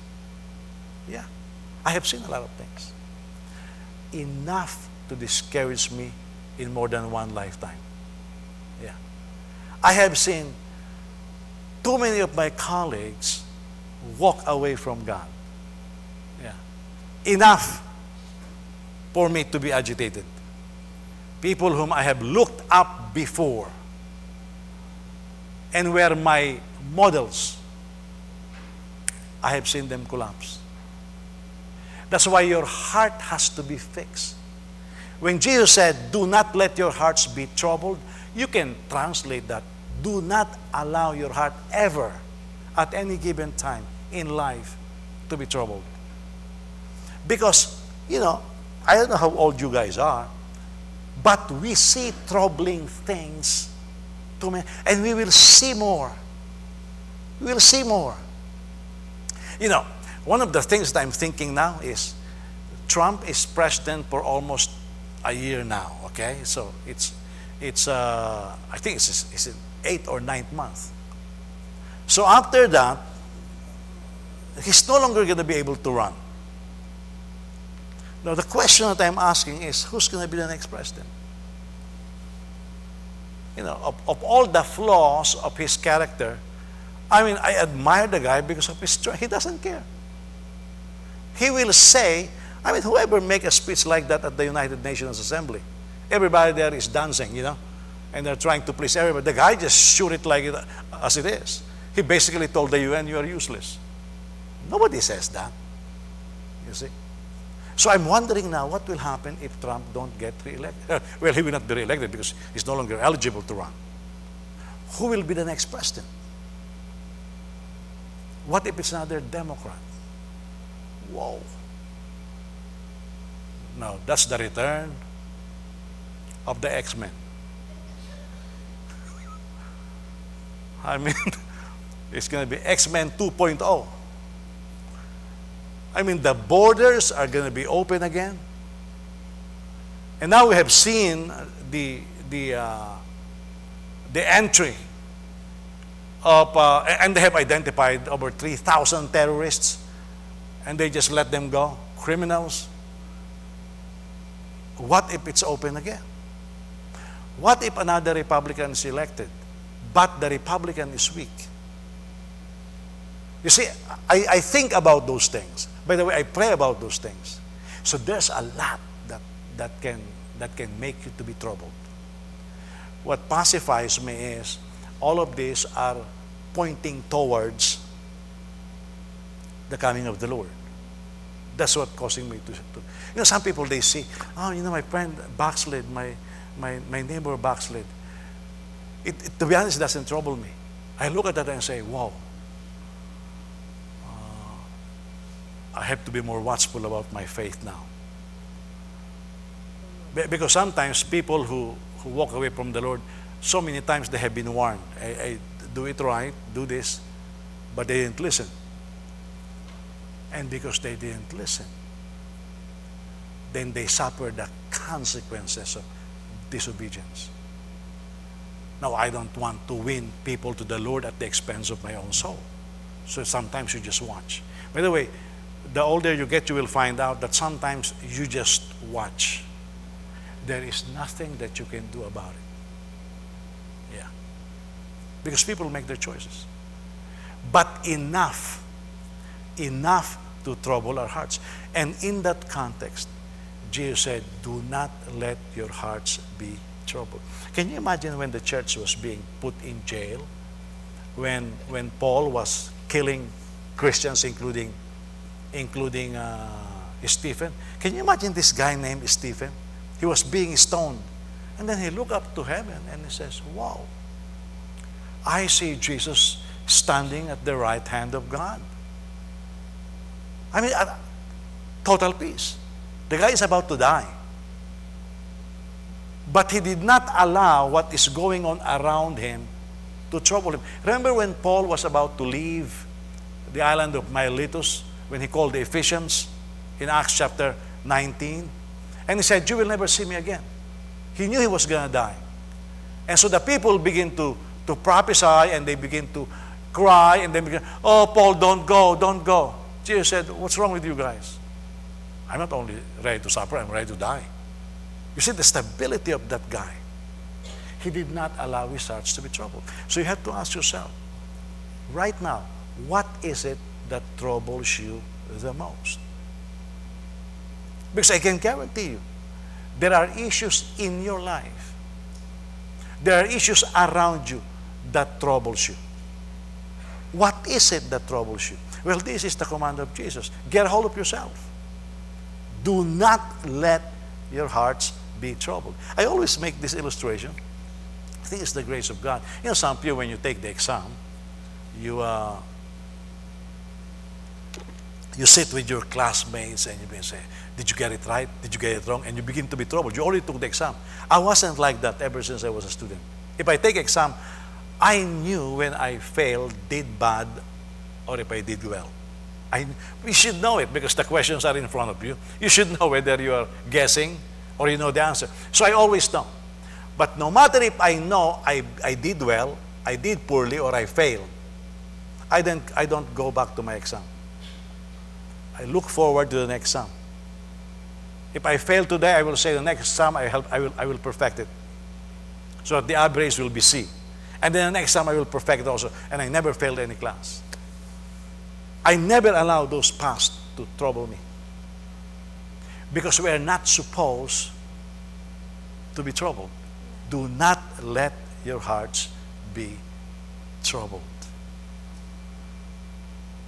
Yeah, I have seen a lot of things. Enough to discourage me in more than one lifetime. Yeah. I have seen too many of my colleagues walk away from God. Yeah. Enough for me to be agitated. People whom I have looked up before and were my models, I have seen them collapse. That's why your heart has to be fixed. When Jesus said, do not let your hearts be troubled, you can translate that. Do not allow your heart ever, at any given time in life, to be troubled. Because, I don't know how old you guys are, but we see troubling things too many, and we will see more. We will see more. One of the things that I'm thinking now is Trump is president for almost a year now, okay? So it's I think it's in 8th or 9th month. So after that, he's no longer going to be able to run. Now the question that I'm asking is, who's going to be the next president? Of all the flaws of his character, I admire the guy because of his strength. He doesn't care. He will say, whoever make a speech like that at the United Nations Assembly, everybody there is dancing, and they're trying to please everybody. The guy just shoot it like it as it is. He basically told the UN, you are useless. Nobody says that, you see. So I'm wondering now, what will happen if Trump don't get re-elected? Well, he will not be re-elected because he's no longer eligible to run. Who will be the next president? What if it's another Democrat? Whoa. No, that's the return of the X-Men. It's going to be X-Men 2.0. The borders are going to be open again. And now we have seen the entry of, and they have identified over 3,000 terrorists, and they just let them go, criminals. What if it's open again? What if another Republican is elected, but the Republican is weak? You see, I think about those things. By the way, I pray about those things. So there's a lot that can make you to be troubled. What pacifies me is all of these are pointing towards the coming of the Lord. That's what causing me to. Some people, they see, my friend backslid, my neighbor backslid. To be honest, it doesn't trouble me. I look at that and say, wow, I have to be more watchful about my faith now. Because sometimes people who walk away from the Lord, so many times they have been warned. I do it right, do this, but they didn't listen. And because they didn't listen, then they suffer the consequences of disobedience. Now, I don't want to win people to the Lord at the expense of my own soul. So sometimes you just watch. By the way, the older you get, you will find out that sometimes you just watch. There is nothing that you can do about it. Yeah. Because people make their choices. But enough to trouble our hearts. And in that context, Jesus said, do not let your hearts be troubled. Can you imagine when the church was being put in jail? When Paul was killing Christians, including Stephen. Can you imagine this guy named Stephen? He was being stoned. And then he looked up to heaven and he says, wow, I see Jesus standing at the right hand of God. Total peace. The guy is about to die. But he did not allow what is going on around him to trouble him. Remember when Paul was about to leave the island of Miletus, when he called the Ephesians in Acts chapter 19. And he said, you will never see me again. He knew he was going to die. And so the people begin to prophesy, and they begin to cry, and they begin, oh, Paul, don't go, don't go. Jesus said, what's wrong with you guys? I'm not only ready to suffer, I'm ready to die. You see the stability of that guy. He did not allow his heart to be troubled. So you have to ask yourself, right now, what is it that troubles you the most? Because I can guarantee you, there are issues in your life. There are issues around you that troubles you. What is it that troubles you? Well, this is the command of Jesus. Get a hold of yourself. Do not let your hearts be troubled. I always make this illustration. I think it's the grace of God. You know, some of you, when you take the exam, you sit with your classmates and you say, did you get it right? Did you get it wrong? And you begin to be troubled. You already took the exam. I wasn't like that ever since I was a student. If I take exam, I knew when I failed, did bad, or if I did well. We should know it because the questions are in front of you. You should know whether you are guessing or you know the answer. So I always know. But no matter if I know I did well, I did poorly, or I failed, I don't go back to my exam. I look forward to the next exam. If I fail today, I will say the next exam I will perfect it. So the average will be C. And then the next time I will perfect it also. And I never failed any class. I never allow those past to trouble me. Because we are not supposed to be troubled. Do not let your hearts be troubled.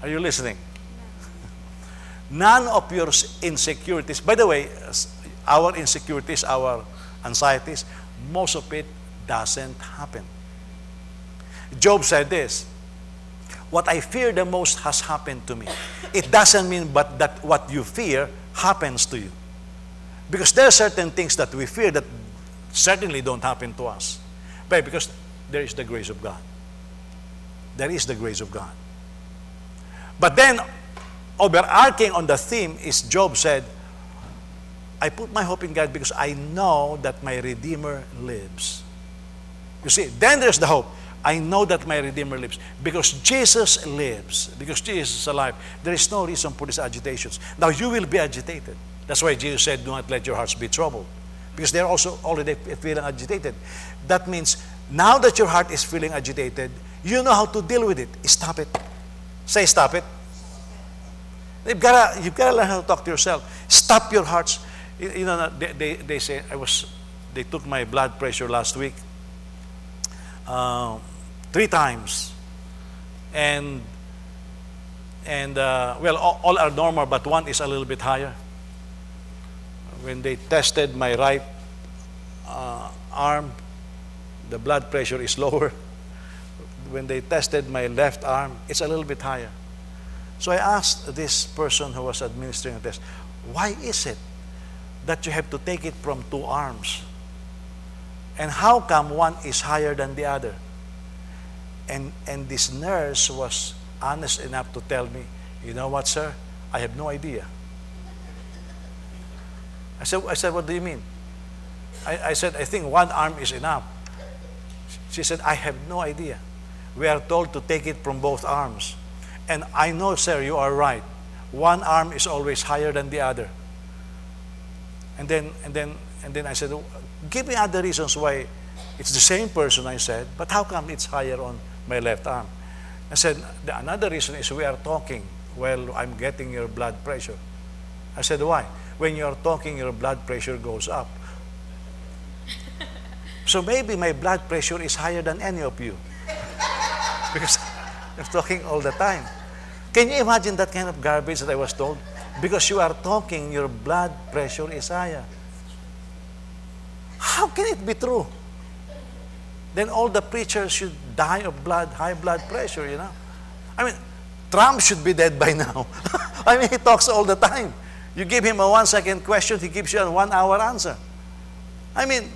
Are you listening? None of your insecurities, by the way, our insecurities, our anxieties, most of it doesn't happen. Job said this, what I fear the most has happened to me. It doesn't mean but that what you fear happens to you. Because there are certain things that we fear that certainly don't happen to us. But because there is the grace of God. There is the grace of God. But then, overarching on the theme is Job said, I put my hope in God because I know that my Redeemer lives. You see, then there's the hope. I know that my Redeemer lives. Because Jesus lives, because Jesus is alive, there is no reason for these agitations. Now you will be agitated. That's why Jesus said, do not let your hearts be troubled. Because they're also already feeling agitated. That means, now that your heart is feeling agitated, you know how to deal with it. Stop it. Say, stop it. You've got to learn how to talk to yourself. Stop your hearts. You know, they say, they took my blood pressure last week 3 times. And well, all are normal, but one is a little bit higher. When they tested my right arm, the blood pressure is lower. When they tested my left arm, it's a little bit higher. So I asked this person who was administering the test, why is it that you have to take it from 2 arms? And how come one is higher than the other? And this nurse was honest enough to tell me, you know what, sir? I have no idea. I said, what do you mean? I said, I think 1 arm is enough. She said, I have no idea. We are told to take it from both arms. And I know, sir, you are right. 1 arm is always higher than the other. And then I said, give me other reasons why it's the same person, I said, but how come it's higher on my left arm? I said, another reason is we are talking while I'm getting your blood pressure. I said, why? When you're talking, your blood pressure goes up. So maybe my blood pressure is higher than any of you. Because I'm talking all the time. Can you imagine that kind of garbage that I was told? Because you are talking, your blood pressure is higher. How can it be true? Then all the preachers should die of high blood pressure, you know. I mean, Trump should be dead by now. I mean, he talks all the time. You give him a 1-second question, he gives you a 1-hour answer. I mean,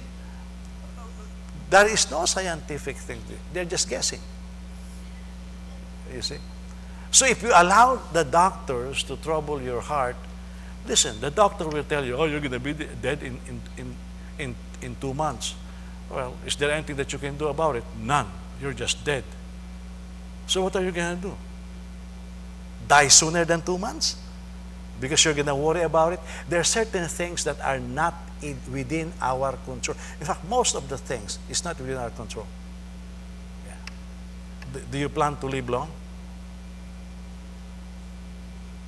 there is no scientific thing to it. They're just guessing. You see? So if you allow the doctors to trouble your heart, Listen, the doctor will tell you, oh, you're going to be dead in 2 months. Well, is there anything that you can do about it? None. You're just dead. So what are you going to do? Die sooner than 2 months? Because you're going to worry about it? There are certain things that are not within our control. In fact, most of the things is not within our control. Yeah. Do you plan to live long?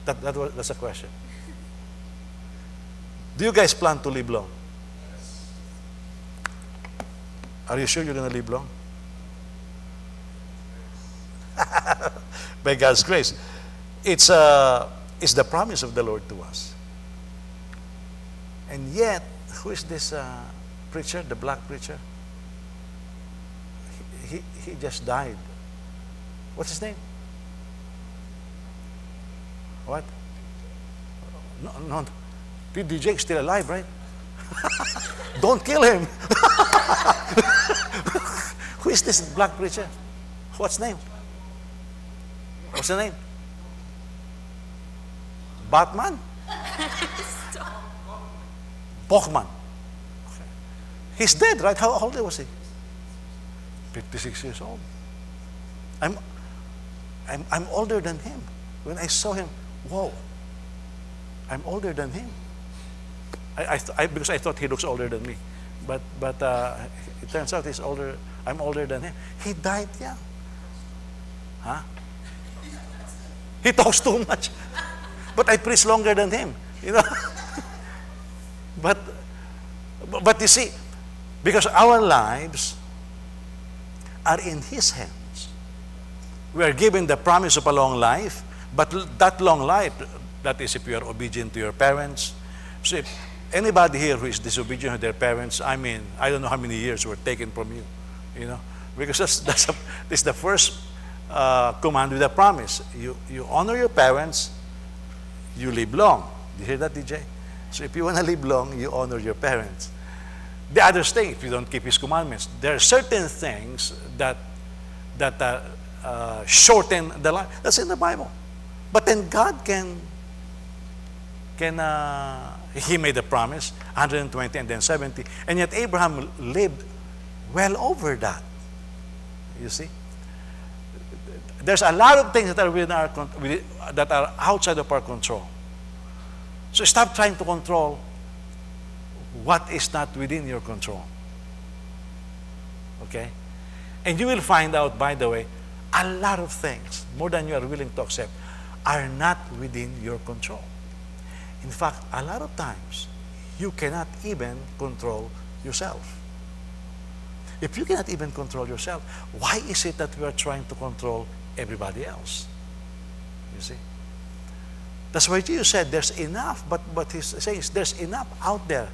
That's a question. Do you guys plan to live long? Are you sure you're going to live long? By God's grace. It's the promise of the Lord to us. And yet, who is this preacher, the black preacher? He just died. What's his name? What? No. DJ is still alive, right? Don't kill him. Who is this black preacher? What's his name? What's the name? Batman? Bachman. Okay. He's dead, right? How old was he? 56 years old. I'm older than him. When I saw him, whoa, I'm older than him. Because I thought he looks older than me, but it turns out he's older. I'm older than him. He died young. Huh? He talks too much, but I preach longer than him. You know. But you see, because our lives are in His hands. We are given the promise of a long life, but that long life, that is if you are obedient to your parents. So if anybody here who is disobedient to their parents, I mean, I don't know how many years were taken from you, you know, because that's the first command with a promise. You honor your parents, you live long. Do you hear that, DJ? So if you want to live long, you honor your parents. The other thing, if you don't keep His commandments, there are certain things that shorten the life. That's in the Bible. But then God He made a promise, 120 and then 70, and yet Abraham lived well over that. You see? There's a lot of things that are that are outside of our control. So stop trying to control what is not within your control. Okay? And you will find out, by the way, a lot of things, more than you are willing to accept, are not within your control. In fact, a lot of times, you cannot even control yourself. If you cannot even control yourself, why is it that we are trying to control everybody else? You see? That's why Jesus said there's enough, but He says there's enough out there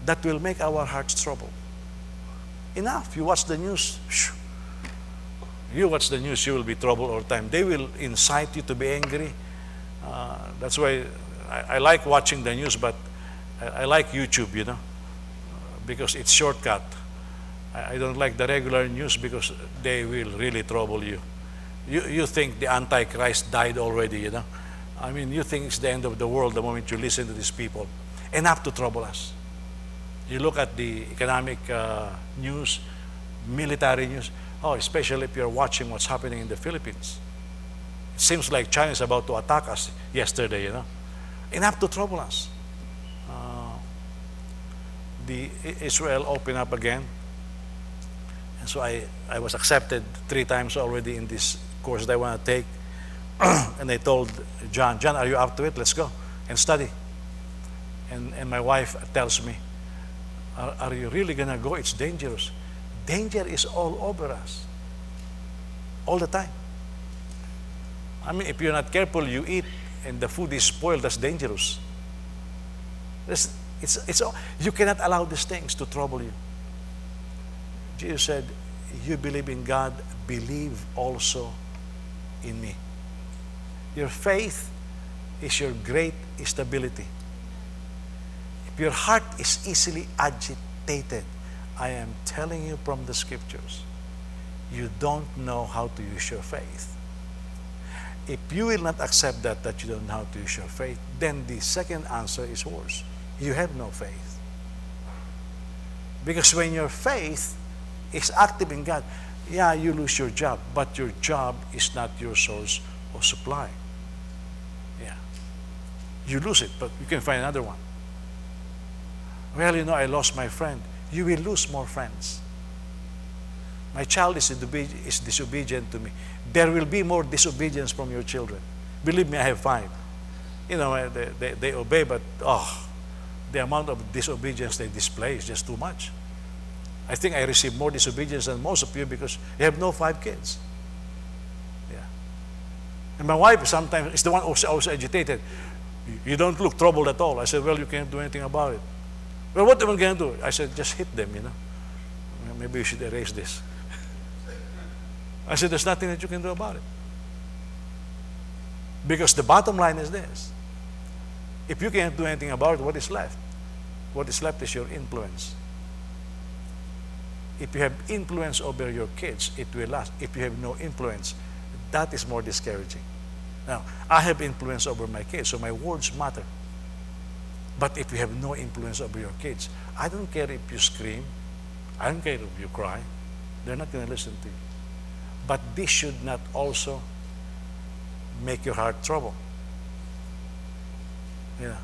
that will make our hearts trouble. Enough. You watch the news, you watch the news, you will be troubled all the time. They will incite you to be angry. That's why I like watching the news, but I like YouTube, you know, because it's shortcut. I don't like the regular news because they will really trouble you. You think the Antichrist died already, you know. I mean, you think it's the end of the world the moment you listen to these people. Enough to trouble us. You look at the economic news, military news, especially if you're watching what's happening in the Philippines. It seems like China is about to attack us yesterday, you know. Enough to trouble us. The Israel opened up again. And so I was accepted 3 times already in this course that I want to take. And I told John, are you up to it? Let's go and study. And my wife tells me, are you really going to go? It's dangerous. Danger is all over us. All the time. I mean, if you're not careful, you eat and the food is spoiled. That's dangerous. You cannot allow these things to trouble you. Jesus said, you believe in God, believe also in me. Your faith is your great stability. If your heart is easily agitated, I am telling you from the scriptures, you don't know how to use your faith. If you will not accept that you don't know how to use your faith, then the second answer is worse. You have no faith. Because when your faith is active in God, yeah, you lose your job, but your job is not your source of supply. Yeah. You lose it, but you can find another one. Well, I lost my friend. You will lose more friends. My child is disobedient to me. There will be more disobedience from your children. Believe me, I have 5. They obey, but the amount of disobedience they display is just too much. I think I receive more disobedience than most of you because you have no 5 kids. Yeah. And my wife sometimes is the one also agitated. You don't look troubled at all. I said, well, you can't do anything about it. Well, what am I going to do? I said, just hit them, Maybe you should erase this. I said, there's nothing that you can do about it. Because the bottom line is this. If you can't do anything about it, what is left? What is left is your influence. If you have influence over your kids, it will last. If you have no influence, that is more discouraging. Now, I have influence over my kids, so my words matter. But if you have no influence over your kids, I don't care if you scream, I don't care if you cry, they're not going to listen to you. But this should not also make your heart trouble. Yeah.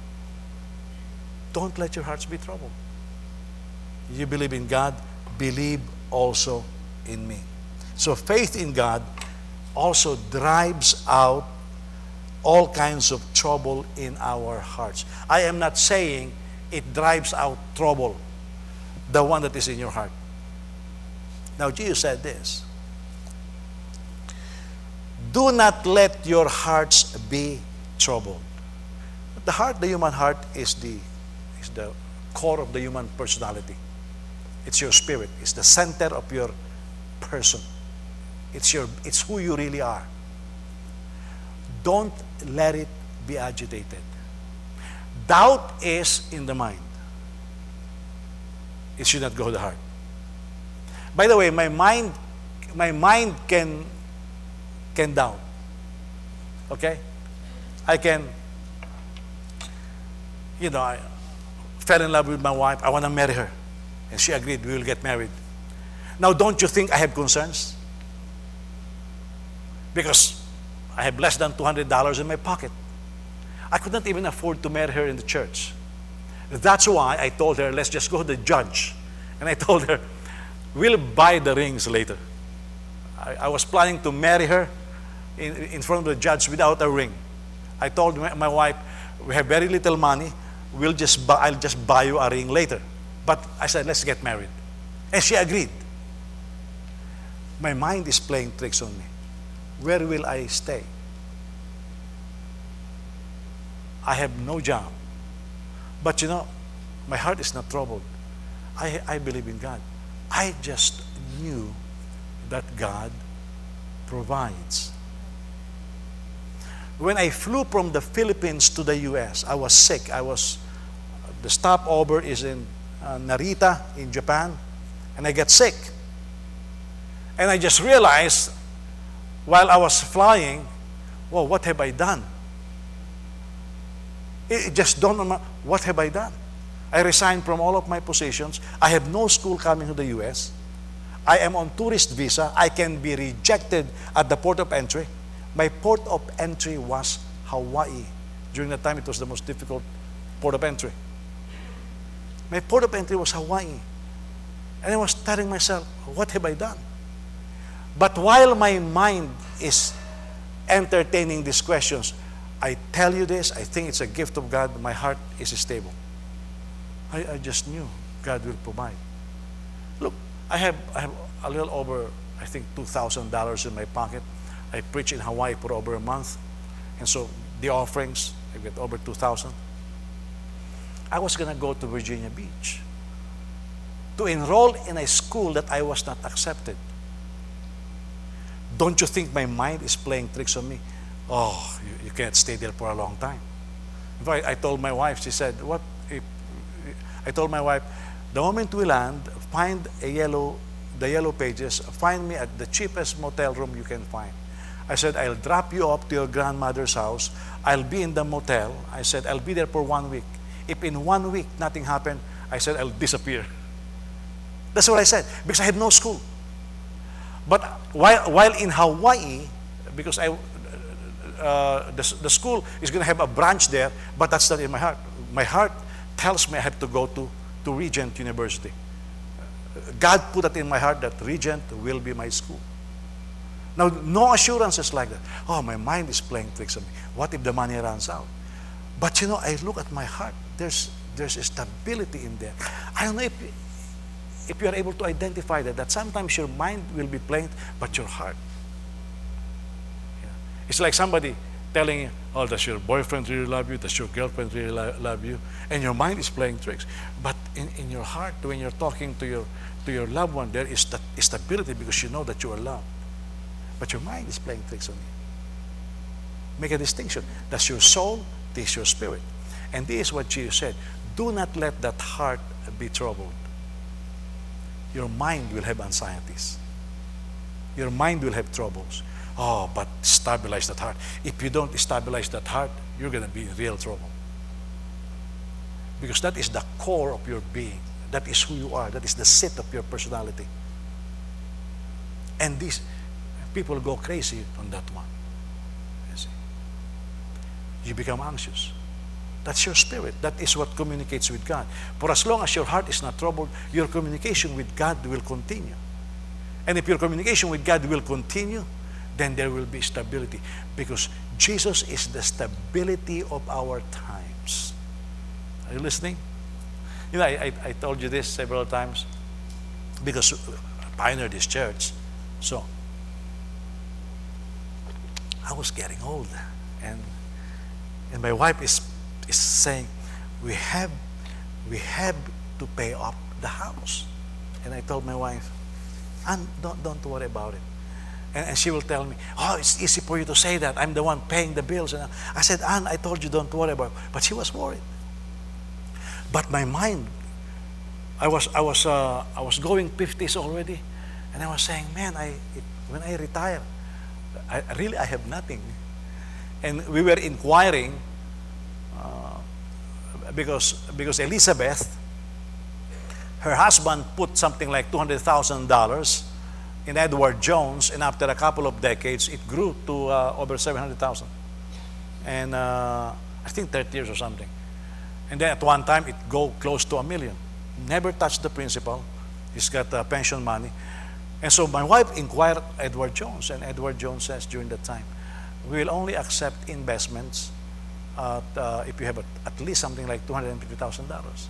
Don't let your hearts be troubled. You believe in God, believe also in me. So faith in God also drives out all kinds of trouble in our hearts. I am not saying it drives out trouble, the one that is in your heart. Now, Jesus said this, do not let your hearts be troubled. The heart, the human heart, is the core of the human personality. It's your spirit. It's the center of your person. It's who you really are. Don't let it be agitated. Doubt is in the mind. It should not go to the heart. By the way, my mind can doubt. Okay? I fell in love with my wife. I want to marry her. And she agreed, we will get married. Now, don't you think I have concerns? Because I have less than $200 in my pocket. I could not even afford to marry her in the church. That's why I told her, let's just go to the judge. And I told her, we'll buy the rings later. I was planning to marry her in front of the judge without a ring. I told my wife, we have very little money. I'll just buy you a ring later. But I said, let's get married. And she agreed. My mind is playing tricks on me. Where will I stay? I have no job. But my heart is not troubled. I believe in God. I just knew that God provides. When I flew from the Philippines to the U.S., I was sick. The stopover is in Narita in Japan, and I get sick. And I just realized while I was flying, well, what have I done? It just dawned on me, what have I done? I resigned from all of my positions. I have no school coming to the U.S. I am on tourist visa. I can be rejected at the port of entry. My port of entry was Hawaii. During that time, it was the most difficult port of entry. My port of entry was Hawaii. And I was telling myself, what have I done? But while my mind is entertaining these questions, I tell you this, I think it's a gift of God. My heart is stable. I just knew God will provide. Look, I have a little over, I think, $2,000 in my pocket. I preach in Hawaii for over a month. And so the offerings, I get over $2,000. I was going to go to Virginia Beach to enroll in a school that I was not accepted. Don't you think my mind is playing tricks on me? Oh, you can't stay there for a long time. In fact, I told my wife, she said, what if, I told my wife, the moment we land, find the yellow pages, find me at the cheapest motel room you can find. I said, I'll drop you off to your grandmother's house. I'll be in the motel. I said, I'll be there for 1 week. If in 1 week nothing happened, I said, I'll disappear. That's what I said, because I had no school. But while in Hawaii, because the school is going to have a branch there, but that's not in my heart. My heart tells me I have to go to Regent University. God put that in my heart that Regent will be my school. Now, no assurances like that. Oh, my mind is playing tricks on me. What if the money runs out? But you know, I look at my heart. There's a stability in there. I don't know if you are able to identify that sometimes your mind will be playing, but your heart. Yeah. It's like somebody telling you, oh, does your boyfriend really love you? Does your girlfriend really love you? And your mind is playing tricks. But in your heart, when you're talking to your loved one, there is stability because you know that you are loved. But your mind is playing tricks on you. Make a distinction. That's your soul, this is your spirit. And this is what Jesus said. Do not let that heart be troubled. Your mind will have anxieties. Your mind will have troubles. Oh, but stabilize that heart. If you don't stabilize that heart, you're going to be in real trouble. Because that is the core of your being. That is who you are. That is the seat of your personality. And these people go crazy on that one. You see. You become anxious. That's your spirit. That is what communicates with God. For as long as your heart is not troubled, your communication with God will continue. And if your communication with God will continue, then there will be stability. Because Jesus is the stability of our times. Are you listening? You know, I told you this several times because I pioneered this church. So, I was getting old. And my wife is saying, we have to pay off the house. And I told my wife, Ann, don't worry about it. And she will tell me, oh, it's easy for you to say that. I'm the one paying the bills. And I said, Ann, I told you don't worry about it. But she was worried. But my mind, I was going 50s already. And I was saying, man, when I retire, I have nothing. And we were inquiring because Elizabeth, her husband put something like $200,000 in Edward Jones, and after a couple of decades, it grew to over $700,000. And I think 30 years or something. And then at one time, it go close to $1 million. Never touched the principal. He's got pension money. And so my wife inquired Edward Jones, and Edward Jones says during that time, we will only accept investments if you have at least something like $250,000.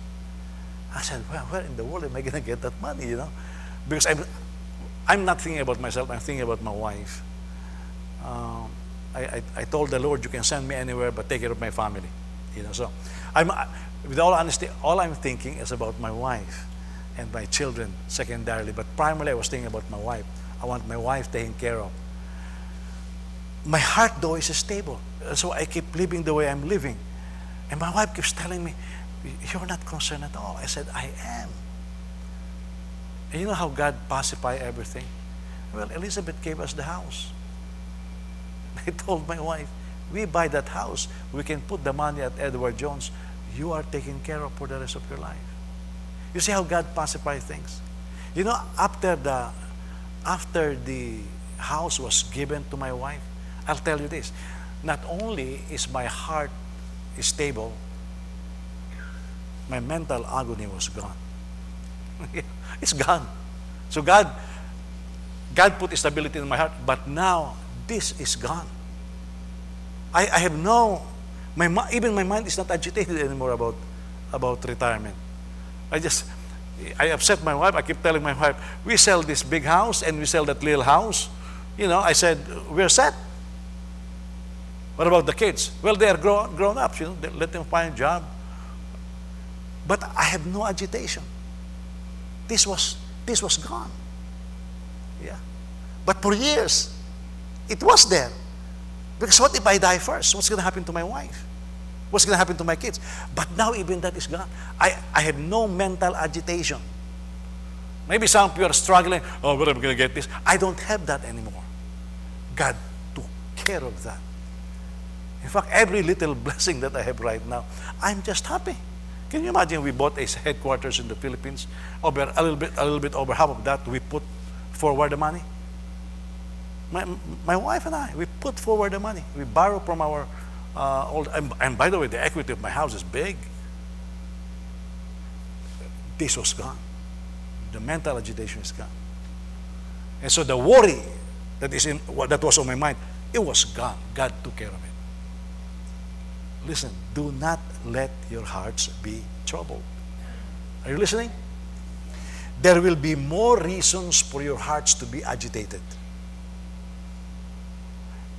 I said, well, where in the world am I going to get that money, you know? Because I'm not thinking about myself, I'm thinking about my wife. I told the Lord, you can send me anywhere, but take care of my family. You know, so with all honesty, all I'm thinking is about my wife and my children secondarily, but primarily I was thinking about my wife. I want my wife taken care of. My heart, though, is stable. So I keep living the way I'm living. And my wife keeps telling me, you're not concerned at all. I said, I am. And you know how God pacifies everything? Well, Elizabeth gave us the house. I told my wife, we buy that house, we can put the money at Edward Jones. You are taken care of for the rest of your life. You see how God pacifies things? You know, after the house was given to my wife, I'll tell you this, not only is my heart stable, my mental agony was gone. It's gone. So God put stability in my heart, but now this is gone. I have even my mind is not agitated anymore about retirement. I upset my wife. I keep telling my wife, we sell this big house and we sell that little house. You know, I said, we're set. What about the kids? Well, they are grown up, you know, let them find a job. But I have no agitation. This was gone. Yeah. But for years, it was there. Because what if I die first? What's going to happen to my wife? What's going to happen to my kids? But now even that is gone. I have no mental agitation. Maybe some of you are struggling, oh, where am I going to get this? I don't have that anymore. God took care of that. In fact, every little blessing that I have right now, I'm just happy. Can you imagine we bought a headquarters in the Philippines? Over a little bit over half of that, we put forward the money. My wife and I, we put forward the money. We borrow from our old, and by the way, the equity of my house is big. This was gone. The mental agitation is gone. And so the worry that was on my mind, it was gone. God took care of it. Listen, do not let your hearts be troubled. Are you listening? There will be more reasons for your hearts to be agitated.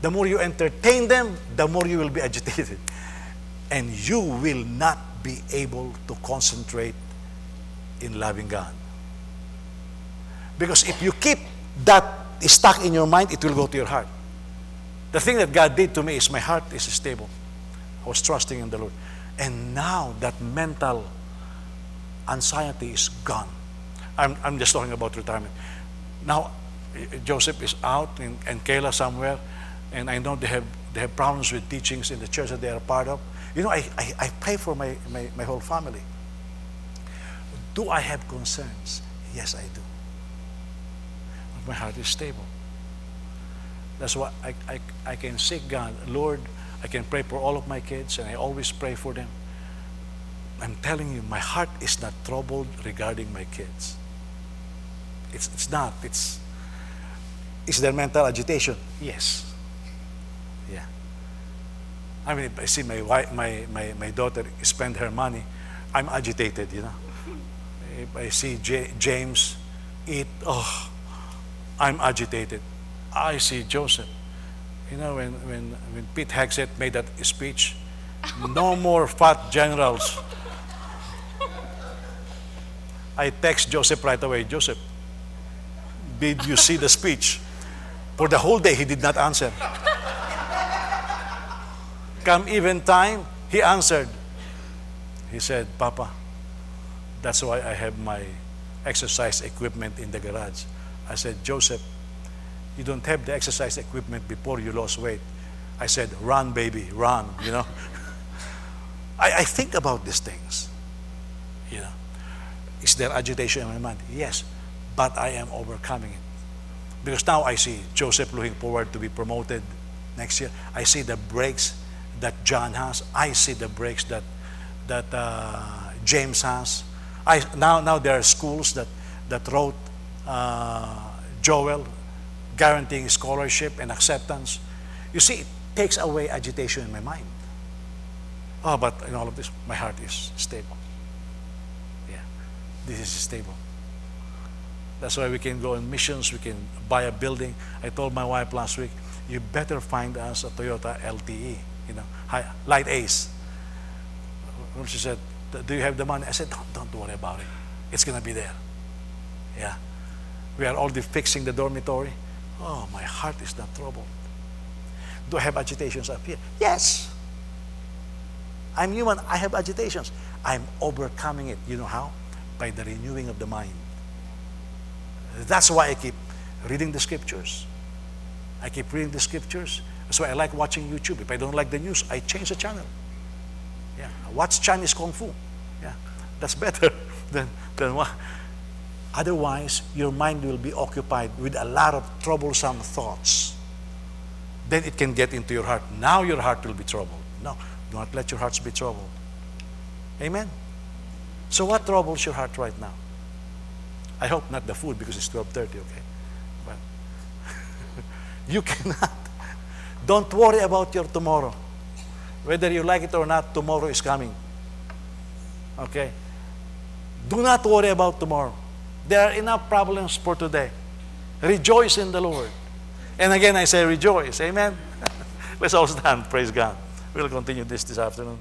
The more you entertain them, the more you will be agitated. And you will not be able to concentrate in loving God. Because if you keep that stuck in your mind, it will go to your heart. The thing that God did to me is my heart is stable. I was trusting in the Lord. And now that mental anxiety is gone. I'm just talking about retirement. Now, Joseph is out and Kayla somewhere, and I know they have problems with teachings in the church that they are part of. You know, I pray for my whole family. Do I have concerns? Yes, I do. But my heart is stable. That's why I can seek God. Lord, I can pray for all of my kids, and I always pray for them. I'm telling you, my heart is not troubled regarding my kids. It's not. Is there mental agitation? Yes. Yeah. I mean, if I see my wife, my daughter spend her money, I'm agitated, you know. If I see James eat, oh, I'm agitated. I see Joseph. You know, when Pete Hegseth made that speech, no more fat generals. I text Joseph right away. Joseph, did you see the speech? For the whole day, he did not answer. Come even time, he answered. He said, Papa, that's why I have my exercise equipment in the garage. I said, Joseph, you don't have the exercise equipment before you lost weight. I said, run, baby, run, you know. I think about these things, you know. Is there agitation in my mind? Yes, but I am overcoming it. Because now I see Joseph looking forward to be promoted next year. I see the breaks that John has. I see the breaks that James has. Now there are schools that wrote Joel guaranteeing scholarship and acceptance. You see, it takes away agitation in my mind. Oh, but in all of this, my heart is stable. Yeah, this is stable. That's why we can go on missions, we can buy a building. I told my wife last week, you better find us a Toyota LTE, you know, light Ace. When she said, do you have the money? I said, don't worry about it. It's going to be there. Yeah. We are already fixing the dormitory. Oh, my heart is not troubled. Do I have agitations up here? Yes. I'm human. I have agitations. I'm overcoming it. You know how? By the renewing of the mind. That's why I keep reading the scriptures. I keep reading the scriptures. That's why I like watching YouTube. If I don't like the news, I change the channel. Yeah, I watch Chinese Kung Fu. Yeah, that's better than what. Otherwise, your mind will be occupied with a lot of troublesome thoughts. Then it can get into your heart. Now your heart will be troubled. No, do not let your hearts be troubled. Amen? So what troubles your heart right now? I hope not the food because it's 12:30, okay? But you cannot. Don't worry about your tomorrow. Whether you like it or not, tomorrow is coming. Okay? Do not worry about tomorrow. There are enough problems for today. Rejoice in the Lord. And again, I say rejoice. Amen? Let's all stand. Praise God. We'll continue this afternoon.